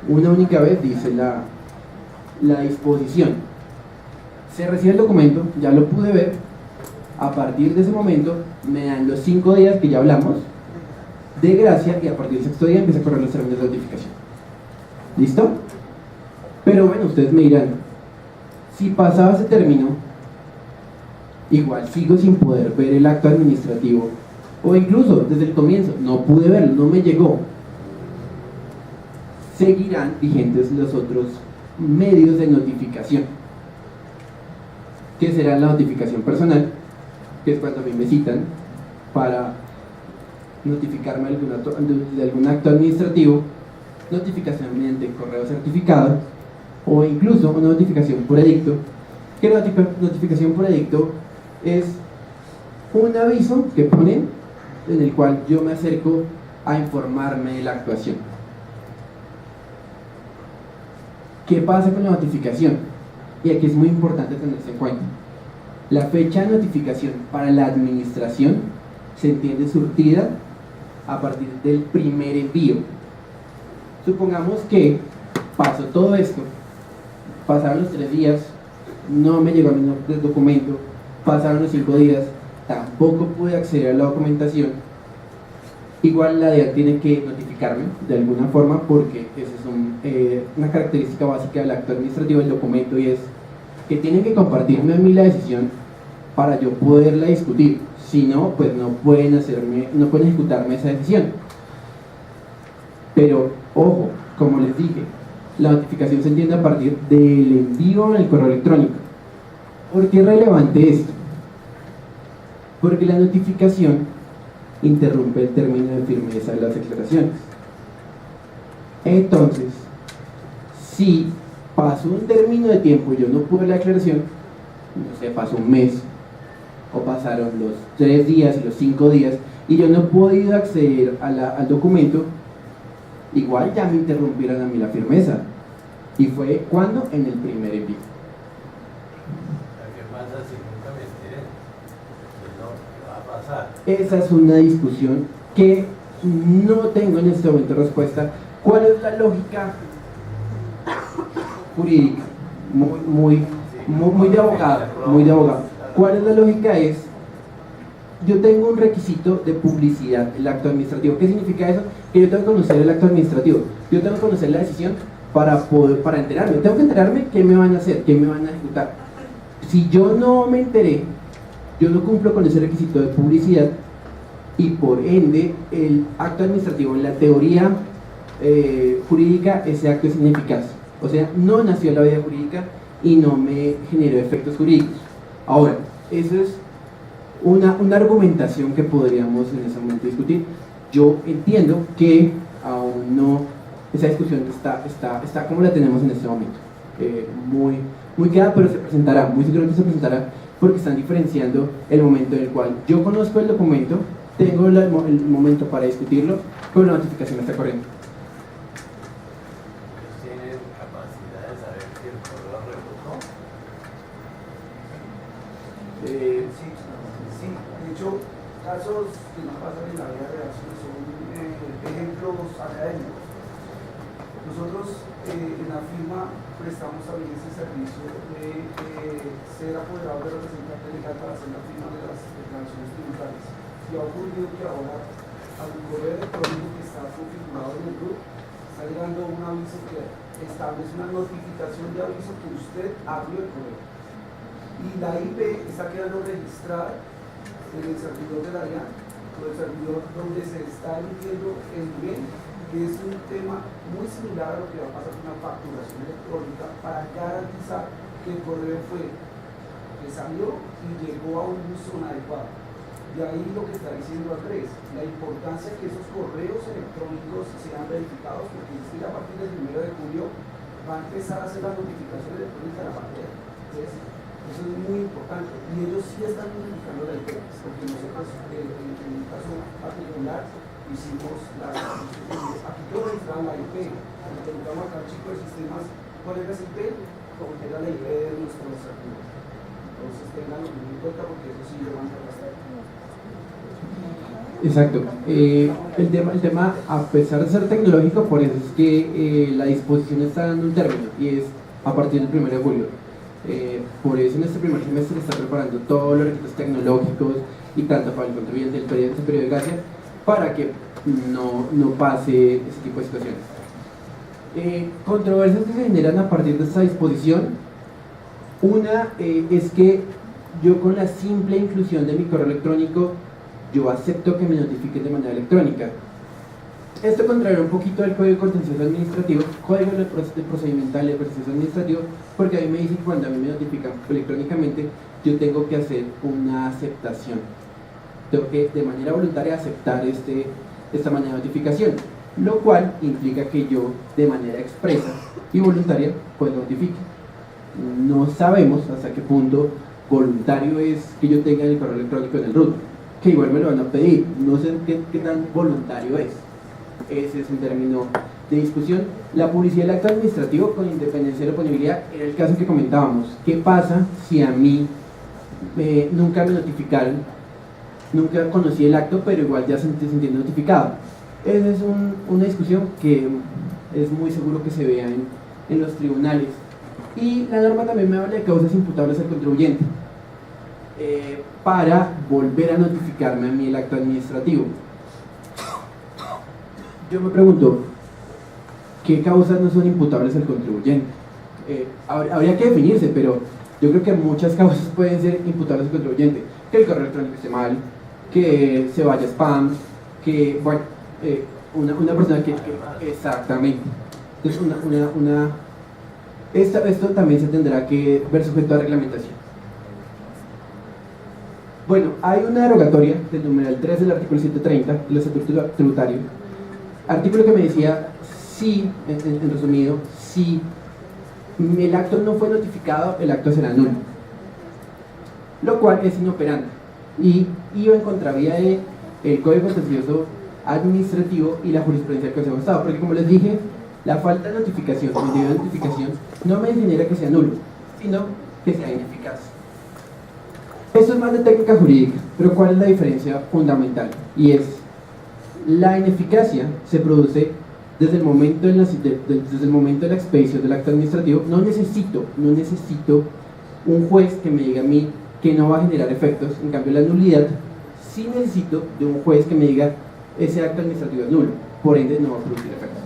Una única vez, dice la disposición. Se recibe el documento, ya lo pude ver, a partir de ese momento me dan los 5 días que ya hablamos de gracia, y a partir del 6º día empieza a correr los términos de notificación. ¿Listo? Pero bueno, ustedes me dirán, si pasaba ese término, igual sigo sin poder ver el acto administrativo, o incluso desde el comienzo no pude verlo, no me llegó. Seguirán vigentes los otros medios de notificación, que será la notificación personal, que es cuando a mí me citan para notificarme de algún acto administrativo, notificación mediante correo certificado, o incluso una notificación por edicto, que la notificación por edicto es un aviso que ponen en el cual yo me acerco a informarme de la actuación. ¿Qué pasa con la notificación? Y aquí es muy importante tenerse en cuenta. La fecha de notificación para la administración se entiende surtida a partir del primer envío. Supongamos que pasó todo esto, pasaron los 3 días, no me llegó a mi documento, pasaron los 5 días, tampoco pude acceder a la documentación. Igual la DEA tiene que notificarme de alguna forma, porque esa es una característica básica del acto administrativo del documento, y es que tienen que compartirme a mí la decisión para yo poderla discutir. Si no, pues no pueden ejecutarme esa decisión. Pero ojo, como les dije, la notificación se entiende a partir del envío en el correo electrónico. ¿Por qué es relevante esto? Porque la notificación interrumpe el término de firmeza de las declaraciones. Entonces, si pasó un término de tiempo y yo no pude la declaración, no sé, pasó un mes, o pasaron los 3 días y los 5 días, y yo no he podido acceder al documento, igual ya me interrumpieron a mí la firmeza. ¿Y fue cuando? En el primer envío. ¿Qué pasa si nunca me enteré? Pues no, ¿qué va a pasar? Esa es una discusión que no tengo en este momento respuesta. ¿Cuál es la lógica jurídica? Muy de abogado. ¿Cuál es la lógica? Es, yo tengo un requisito de publicidad, el acto administrativo. ¿Qué significa eso? Que yo tengo que conocer el acto administrativo, yo tengo que conocer la decisión para enterarme. Tengo que enterarme qué me van a hacer, qué me van a ejecutar. Si yo no me enteré, yo no cumplo con ese requisito de publicidad, y por ende el acto administrativo, en la teoría jurídica, ese acto es ineficaz. O sea, no nació en la vida jurídica y no me generó efectos jurídicos. Ahora, eso es una argumentación que podríamos en ese momento discutir. Yo entiendo que aún no, esa discusión está como la tenemos en este momento, muy queda, pero se presentará, muy seguramente se presentará, porque están diferenciando el momento en el cual yo conozco el documento, tengo el momento para discutirlo, con la notificación está corriendo. Ellos tienen capacidad de saber si el correo rebotó. Sí, de hecho, casos que nos pasan en la vida real son ejemplos académicos. Nosotros en la firma prestamos también ese servicio de ser apoderado de representante legal para hacer la firma de las declaraciones tributarias. Y ha ocurrido que ahora al correo electrónico que está configurado en el grupo está llegando un aviso que establece una notificación de aviso que usted abrió el correo. Y la IP está quedando registrada en el servidor de la DIAN, o el servidor donde se está emitiendo el nivel, que es un tema muy similar a lo que va a pasar con una facturación electrónica, para garantizar que el correo que salió y llegó a un buzón adecuado. De ahí lo que está diciendo Andrés, la importancia que esos correos electrónicos sean verificados, porque es que a partir del 1 de julio va a empezar a hacer la notificación electrónica de la pantalla. Entonces, eso es muy importante. Y ellos sí están notificando la IP, porque nosotros, en un caso particular, hicimos aquí yo registraba la IP, le preguntamos acá al chico de sistemas cuál era esa IP, como que era la IP de nuestro servidor. Entonces tenganlo muy en cuenta, porque eso sí lo van a arrastrar. Exacto. El tema, a pesar de ser tecnológico, por eso es que la disposición está dando un término, y es a partir del 1 de julio. Por eso en este primer semestre se está preparando todos los requisitos tecnológicos y tanto para el contribuyente del periodo de gracia, para que no pase ese tipo de situaciones. Controversias que se generan a partir de esta disposición. Una es que yo, con la simple inclusión de mi correo electrónico, yo acepto que me notifiquen de manera electrónica. Esto contraerá un poquito al Código Contencioso Administrativo, Código Procedimental de Proceso Administrativo, porque a mí me dicen que cuando a mí me notifican electrónicamente, yo tengo que hacer una aceptación. Tengo que de manera voluntaria aceptar esta manera de notificación, lo cual implica que yo de manera expresa y voluntaria pues lo notifique. No sabemos hasta qué punto voluntario es que yo tenga el correo electrónico en el root, que igual me lo van a pedir, no sé qué tan voluntario es. Ese es un término de discusión. La publicidad del acto administrativo con independencia de la oponibilidad era el caso que comentábamos. ¿Qué pasa si a mí nunca me notificaron, nunca conocí el acto, pero igual ya se entiende notificado? Esa es una discusión que es muy seguro que se vea en los tribunales. Y la norma también me habla de causas imputables al contribuyente para volver a notificarme a mí el acto administrativo. Yo me pregunto, ¿qué causas no son imputables al contribuyente? Habría que definirse, pero yo creo que muchas causas pueden ser imputables al contribuyente. Que el correo electrónico esté mal, que se vaya spam, que, bueno, una persona que exactamente. Entonces, esto también se tendrá que ver sujeto a reglamentación. Bueno, hay una derogatoria del numeral 3 del artículo 130 del Estatuto Tributario, artículo que me decía, si, en resumido, si el acto no fue notificado, el acto será nulo, lo cual es inoperante y iba en contravía del Código Contencioso Administrativo y la jurisprudencia del Consejo de Estado, porque como les dije, la falta de notificación, la indebida notificación, no me genera que sea nulo, sino que sea ineficaz. Esto es más de técnica jurídica, pero ¿cuál es la diferencia fundamental? Y es, la ineficacia se produce desde el momento de la expedición del acto administrativo. No necesito un juez que me diga a mí que no va a generar efectos. En cambio, la nulidad sí necesito de un juez que me diga ese acto administrativo es nulo, por ende no va a producir efectos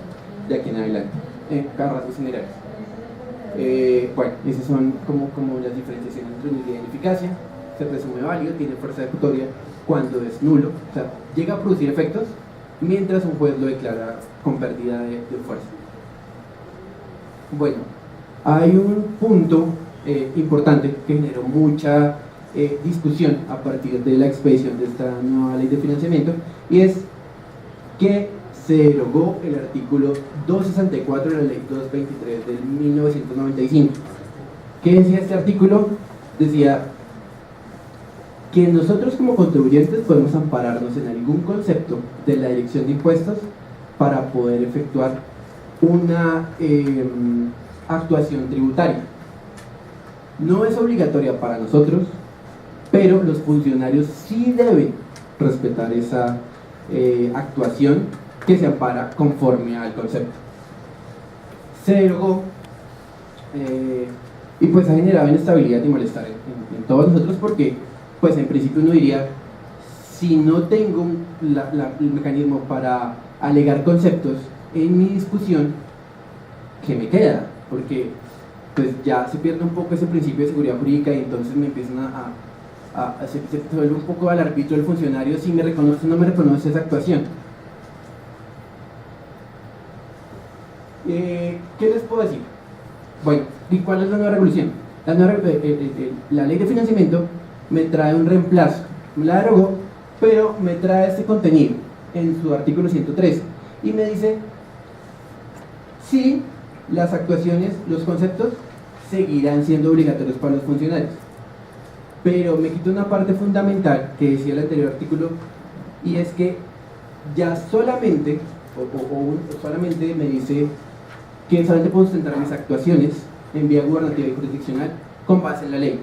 de aquí en adelante, a rasgos generales. Bueno, esas son como las diferenciaciones entre nulidad y ineficacia. Se presume válido, tiene fuerza ejecutoria cuando es nulo, o sea, llega a producir efectos mientras un juez lo declara con pérdida de fuerza. Bueno, hay un punto importante que generó mucha discusión a partir de la expedición de esta nueva ley de financiamiento, y es que se derogó el artículo 264 de la ley 223 del 1995. ¿Qué decía este artículo? Decía que nosotros como contribuyentes podemos ampararnos en algún concepto de la Dirección de Impuestos para poder efectuar una actuación tributaria. No es obligatoria para nosotros, pero los funcionarios sí deben respetar esa actuación que se ampara conforme al concepto. Se derogó y pues ha generado inestabilidad y malestar en todos nosotros, porque pues en principio uno diría, si no tengo el mecanismo para alegar conceptos en mi discusión, ¿qué me queda? Porque pues ya se pierde un poco ese principio de seguridad jurídica y entonces me empiezan se vuelve un poco al arbitrio del funcionario si me reconoce o no me reconoce esa actuación. ¿Qué les puedo decir? Bueno, ¿y cuál es la nueva regulación? La ley de financiamiento me trae un reemplazo, la derogó, pero me trae este contenido en su artículo 103 y me dice si las actuaciones, los conceptos seguirán siendo obligatorios para los funcionarios, pero me quita una parte fundamental que decía el anterior artículo, y es que ya solamente solamente me dice que solamente puedo sustentar mis actuaciones en vía gubernativa y jurisdiccional con base en la ley,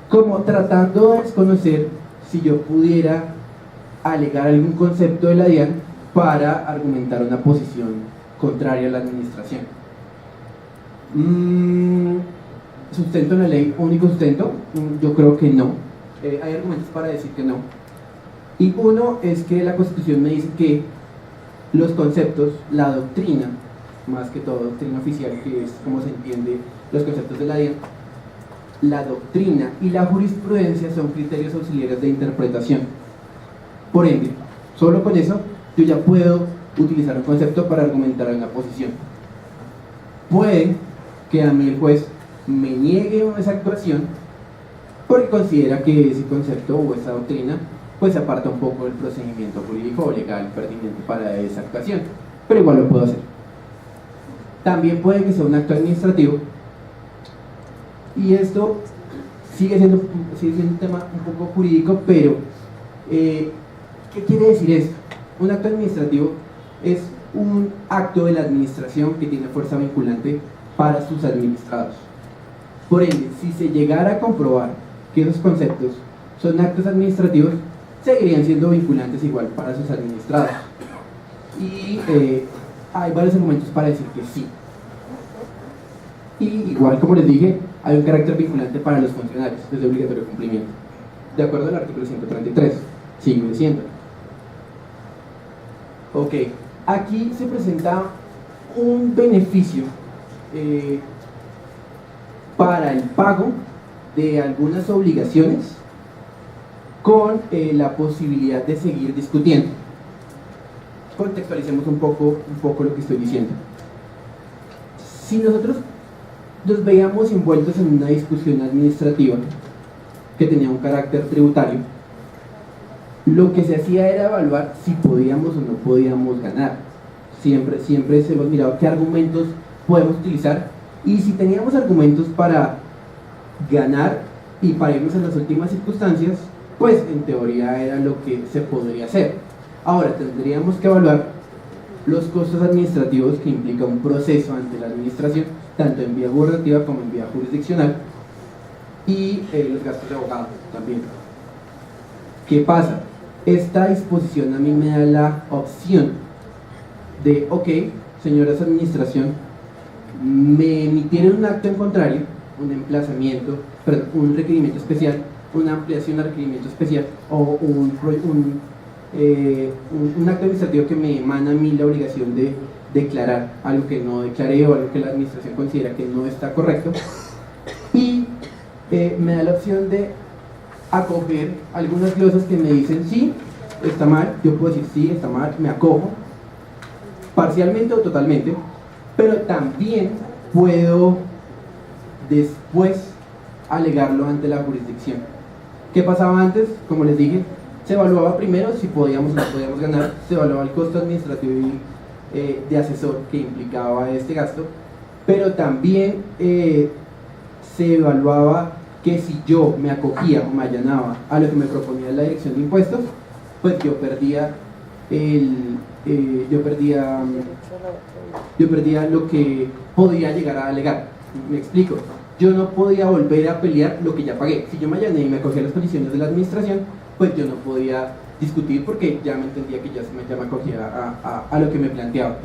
como tratando de desconocer si yo pudiera alegar algún concepto de la DIAN para argumentar una posición contraria a la administración. ¿Sustento en la ley único sustento? Yo creo que no. Hay argumentos para decir que no. Y uno es que la Constitución me dice que los conceptos, la doctrina, más que todo doctrina oficial, que es como se entiende los conceptos de la DIAN, la doctrina y la jurisprudencia son criterios auxiliares de interpretación. Por ende, solo con eso yo ya puedo utilizar un concepto para argumentar una posición. Puede que a mí el juez me niegue esa actuación porque considera que ese concepto o esa doctrina pues aparta un poco del procedimiento jurídico o legal pertinente para esa actuación, pero igual lo puedo hacer. También puede que sea un acto administrativo, y esto sigue siendo un tema un poco jurídico, pero ¿qué quiere decir esto? Un acto administrativo es un acto de la administración que tiene fuerza vinculante para sus administrados. Por ende, si se llegara a comprobar que esos conceptos son actos administrativos, seguirían siendo vinculantes igual para sus administrados. Y hay varios argumentos para decir que sí. Y igual, como les dije, hay un carácter vinculante para los funcionarios, es de obligatorio cumplimiento, de acuerdo al artículo 133, sigue diciendo. Ok, aquí se presenta un beneficio para el pago de algunas obligaciones con la posibilidad de seguir discutiendo. Contextualicemos un poco lo que estoy diciendo. Si nosotros nos veíamos envueltos en una discusión administrativa que tenía un carácter tributario, lo que se hacía era evaluar si podíamos o no podíamos ganar. Siempre hemos mirado qué argumentos podemos utilizar, y si teníamos argumentos para ganar y para irnos en las últimas circunstancias, pues en teoría era lo que se podría hacer. Ahora tendríamos que evaluar los costos administrativos que implica un proceso ante la administración, tanto en vía gubernativa como en vía jurisdiccional, y los gastos de abogado también. ¿Qué pasa? Esta disposición a mí me da la opción de, ok, señoras administración, me emitieron un acto en contrario, un emplazamiento, perdón, un requerimiento especial, una ampliación a requerimiento especial, o un acto administrativo que me emana a mí la obligación de declarar algo que no declaré o algo que la administración considera que no está correcto, y me da la opción de acoger algunas glosas que me dicen sí, está mal. Yo puedo decir sí, está mal, me acojo parcialmente o totalmente, pero también puedo después alegarlo ante la jurisdicción. ¿Qué pasaba antes? Como les dije, se evaluaba primero si podíamos o no podíamos ganar, se evaluaba el costo administrativo y de asesor que implicaba este gasto, pero también se evaluaba que si yo me acogía o me allanaba a lo que me proponía la Dirección de Impuestos, pues yo perdía lo que podía llegar a alegar. Me explico, yo no podía volver a pelear lo que ya pagué. Si yo me allané y me acogía a las condiciones de la administración, pues yo no podía discutir porque ya me entendía que ya me acogía a lo que me planteaba.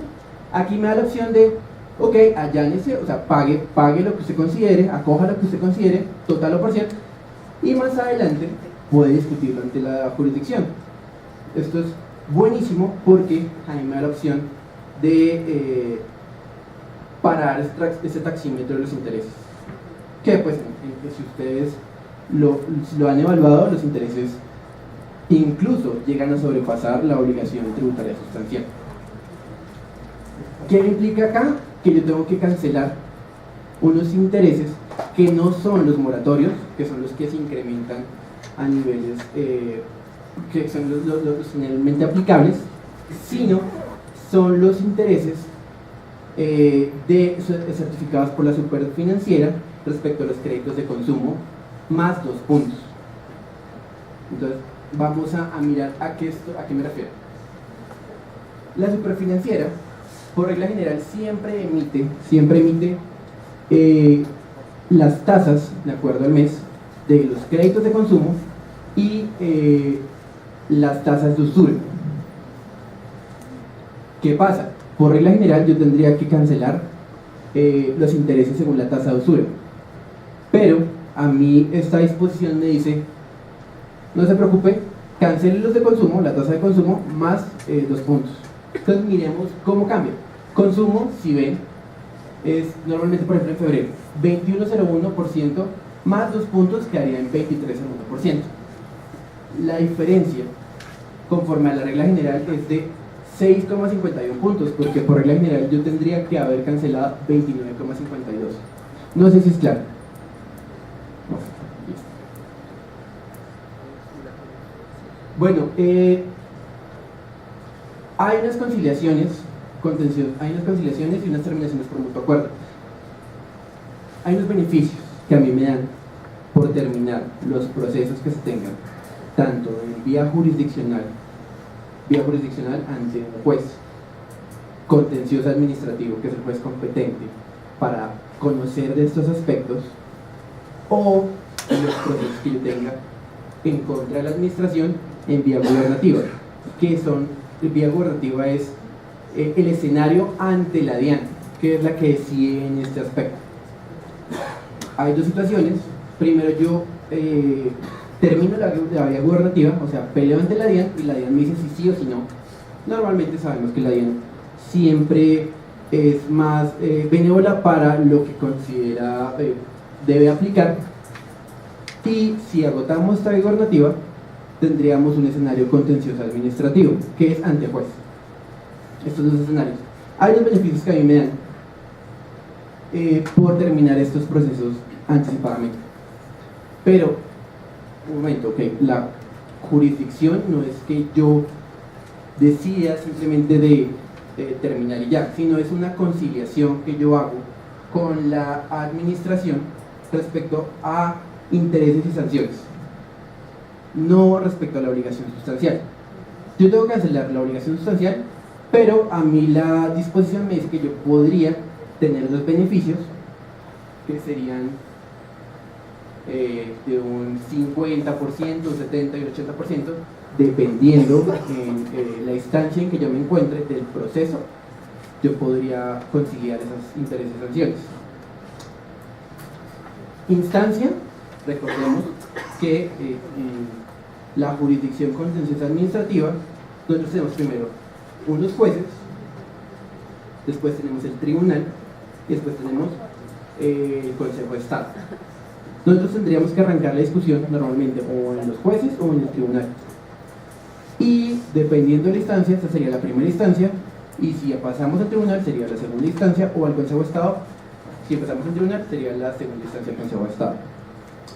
Aquí me da la opción de, ok, allánese, o sea, pague lo que usted considere, acoja lo que usted considere, total o parcial, y más adelante puede discutirlo ante la jurisdicción. Esto es buenísimo porque a mí me da la opción de parar ese taxímetro de los intereses, que pues si ustedes lo han evaluado, los intereses incluso llegan a sobrepasar la obligación tributaria sustancial. ¿Qué implica acá? Que yo tengo que cancelar unos intereses que no son los moratorios, que son los que se incrementan a niveles que son los generalmente aplicables, sino son los intereses certificados por la superfinanciera respecto a los créditos de consumo, más 2 puntos. Entonces vamos a mirar a qué me refiero. La superfinanciera, por regla general, siempre emite las tasas de acuerdo al mes de los créditos de consumo y las tasas de usura. ¿Qué pasa? Por regla general yo tendría que cancelar los intereses según la tasa de usura, pero a mí esta disposición me dice, no se preocupe, cancele los de consumo, la tasa de consumo, más 2 puntos. Entonces miremos cómo cambia. Consumo, si ven, es normalmente, por ejemplo, en febrero, 21,01% más 2 puntos quedaría en 23,1%. La diferencia, conforme a la regla general, es de 6,51 puntos, porque por regla general yo tendría que haber cancelado 29,52. No sé si es claro. No, listo. Bueno, hay unas conciliaciones y unas terminaciones por mutuo acuerdo. Hay unos beneficios que a mí me dan por determinar los procesos que se tengan, tanto en vía jurisdiccional ante un juez, contencioso administrativo, que es el juez competente para conocer de estos aspectos, o los procesos que yo tenga en contra de la administración en vía gubernativa, vía gubernativa es el escenario ante la DIAN, que es la que decide en este aspecto. Hay dos situaciones. Primero, yo termino la vía gubernativa, o sea, peleo ante la DIAN y la DIAN me dice si sí o si no. Normalmente sabemos que la DIAN siempre es más benévola para lo que considera debe aplicar, y si agotamos esta vía gubernativa tendríamos un escenario contencioso administrativo, que es ante juez. Estos dos escenarios. Hay los beneficios que a mí me dan por terminar estos procesos anticipadamente. Pero, un momento, ok, la jurisdicción no es que yo decida simplemente de terminar y ya, sino es una conciliación que yo hago con la administración respecto a intereses y sanciones, no respecto a la obligación sustancial. Yo tengo que cancelar la obligación sustancial, pero a mí la disposición me dice que yo podría tener los beneficios que serían de un 50%, 70% y 80%, dependiendo en la instancia en que yo me encuentre del proceso. Yo podría conciliar esos intereses y sanciones. Instancia, recordemos que en la jurisdicción contenciosa administrativa nosotros tenemos primero unos jueces, después tenemos el tribunal y después tenemos el Consejo de Estado. Nosotros tendríamos que arrancar la discusión normalmente o en los jueces o en el tribunal, y dependiendo de la instancia, esta sería la primera instancia, y si pasamos al tribunal sería la segunda instancia, o al Consejo de Estado. Si empezamos al tribunal sería la segunda instancia del Consejo de Estado.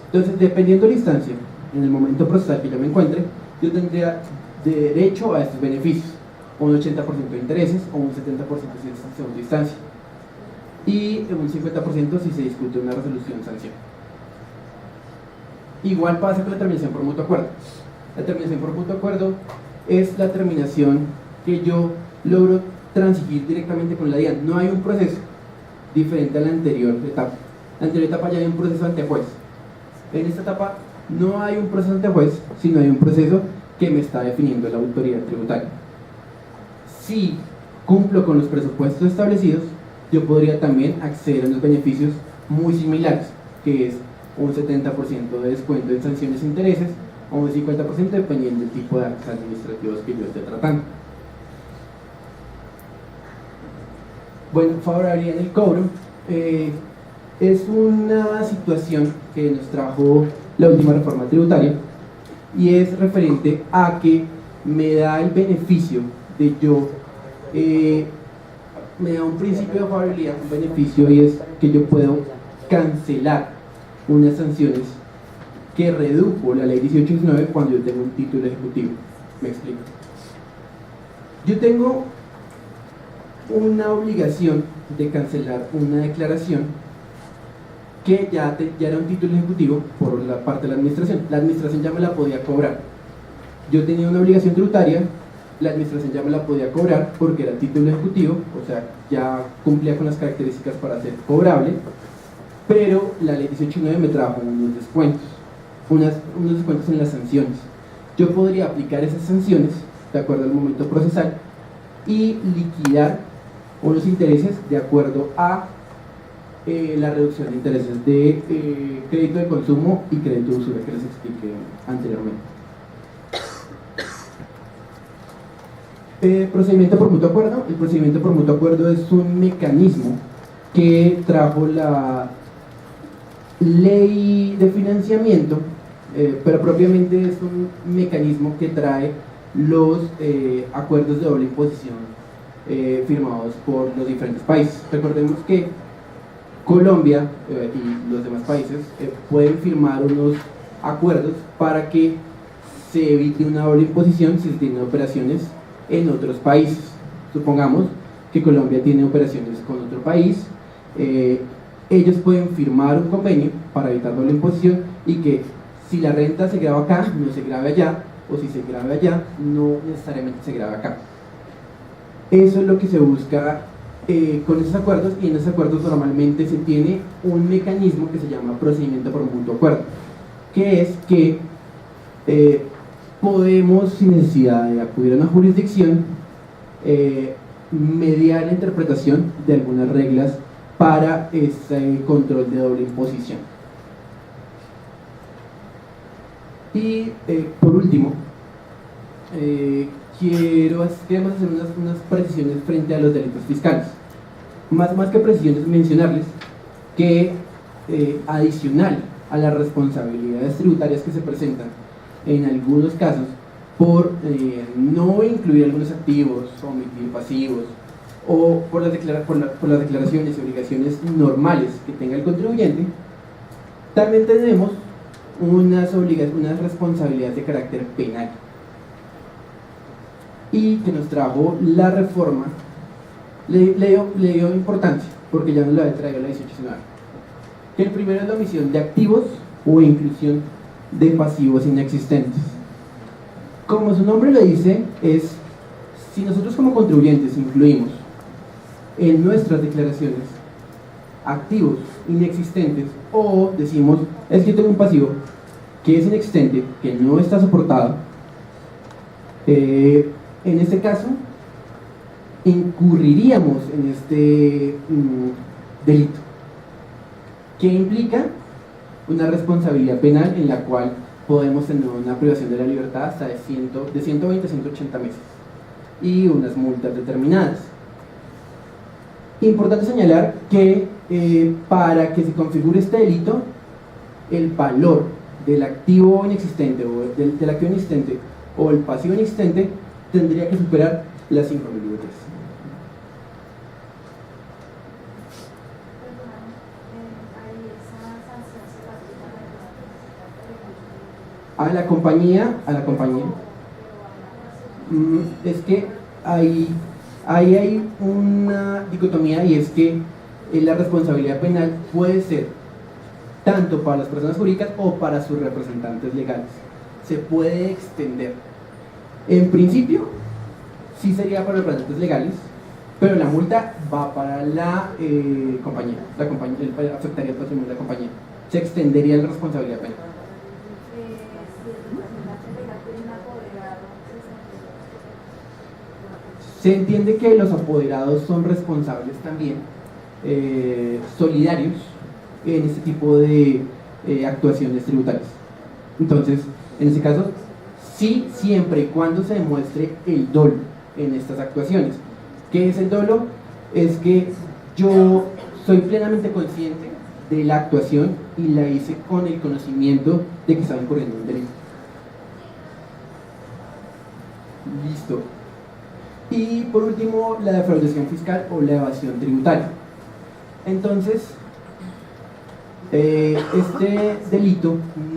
Entonces, dependiendo de la instancia, en el momento procesal que yo me encuentre, yo tendría derecho a estos beneficios, o un 80% de intereses, o un 70% si es en segunda instancia, y un 50% si se discute una resolución sanción. Igual pasa con la terminación por mutuo acuerdo. La terminación por mutuo acuerdo es la terminación que yo logro transigir directamente con la DIAN. No hay un proceso diferente a la anterior etapa. En la anterior etapa ya hay un proceso ante juez. En esta etapa no hay un proceso ante juez, sino hay un proceso que me está definiendo la autoridad tributaria. Si cumplo con los presupuestos establecidos, yo podría también acceder a unos beneficios muy similares, que es un 70% de descuento en sanciones e intereses, o un 50% dependiendo del tipo de actos administrativos que yo esté tratando. Bueno, favorabilidad en el cobro es una situación que nos trajo la última reforma tributaria, y es referente a que me da el beneficio de yo, me da un principio de favorabilidad, un beneficio, y es que yo puedo cancelar unas sanciones que redujo la ley 1819 cuando yo tengo un título ejecutivo. Me explico. Yo tengo una obligación de cancelar una declaración que ya era un título ejecutivo por la parte de la administración. La administración ya me la podía cobrar. Yo tenía una obligación tributaria, la administración ya me la podía cobrar porque era título ejecutivo, o sea, ya cumplía con las características para ser cobrable, pero la ley 1819 me trajo unos descuentos, unos descuentos en las sanciones. Yo podría aplicar esas sanciones de acuerdo al momento procesal y liquidar unos intereses de acuerdo a la reducción de intereses de crédito de consumo y crédito de usura que les expliqué anteriormente. Procedimiento por mutuo acuerdo. El procedimiento por mutuo acuerdo es un mecanismo que trajo la ley de financiamiento, pero propiamente es un mecanismo que trae los acuerdos de doble imposición firmados por los diferentes países. Recordemos que Colombia y los demás países pueden firmar unos acuerdos para que se evite una doble imposición si se tienen operaciones en otros países. Supongamos que Colombia tiene operaciones con otro país, ellos pueden firmar un convenio para evitar doble imposición y que si la renta se graba acá, no se grabe allá, o si se graba allá, no necesariamente se graba acá. Eso es lo que se busca con esos acuerdos, y en esos acuerdos normalmente se tiene un mecanismo que se llama procedimiento por mutuo acuerdo, que es que podemos, sin necesidad de acudir a una jurisdicción, mediar la interpretación de algunas reglas para ese control de doble imposición. Y por último, queremos hacer unas precisiones frente a los delitos fiscales. Más que precisiones, mencionarles que adicional a las responsabilidades tributarias que se presentan en algunos casos por no incluir algunos activos, omitir pasivos, o por las declaraciones y obligaciones normales que tenga el contribuyente, también tenemos unas responsabilidades de carácter penal, y que nos trajo la reforma. Le dio importancia porque ya nos la había traído la 1819, que el primero es la omisión de activos o inclusión de pasivos inexistentes. Como su nombre lo dice, es si nosotros como contribuyentes incluimos en nuestras declaraciones activos inexistentes, o decimos, es que tengo un pasivo que es inexistente, que no está soportado, en este caso incurriríamos en este delito, que implica una responsabilidad penal en la cual podemos tener una privación de la libertad hasta de 120 a 180 meses y unas multas determinadas. Importante señalar que para que se configure este delito, el valor del activo inexistente o del activo inexistente o el pasivo inexistente tendría que superar las 5.000 libras. A la compañía, es que ahí hay una dicotomía, y es que la responsabilidad penal puede ser tanto para las personas jurídicas o para sus representantes legales. Se puede extender. En principio, sí sería para representantes legales, pero la multa va para la compañía. La compañía afectaría el patrimonio de la compañía. Se extendería la responsabilidad penal. Se entiende que los apoderados son responsables también, solidarios en este tipo de actuaciones tributarias. Entonces, en este caso, sí, siempre y cuando se demuestre el dolo en estas actuaciones. ¿Qué es el dolo? Es que yo soy plenamente consciente de la actuación y la hice con el conocimiento de que estaba incurriendo en un delito. Listo. Y por último, la defraudación fiscal o la evasión tributaria. Entonces, este delito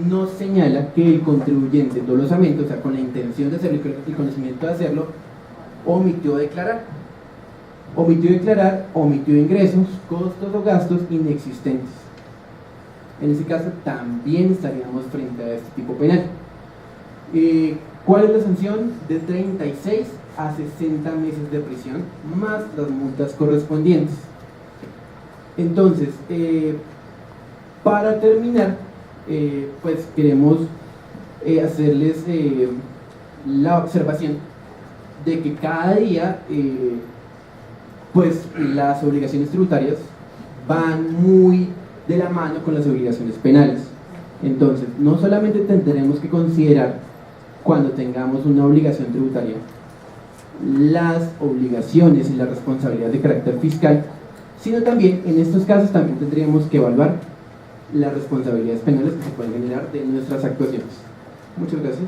no señala que el contribuyente dolosamente, o sea, con la intención de hacerlo y el conocimiento de hacerlo, omitió declarar, omitió ingresos, costos o gastos inexistentes. En ese caso también estaríamos frente a este tipo penal. ¿Cuál es la sanción? De 36 a 60 meses de prisión, más las multas correspondientes. Entonces, para terminar, pues queremos hacerles la observación de que cada día pues las obligaciones tributarias van muy de la mano con las obligaciones penales. Entonces, no solamente tendremos que considerar cuando tengamos una obligación tributaria las obligaciones y las responsabilidades de carácter fiscal, sino también en estos casos también tendríamos que evaluar las responsabilidades penales que se pueden generar de nuestras actuaciones. Muchas gracias.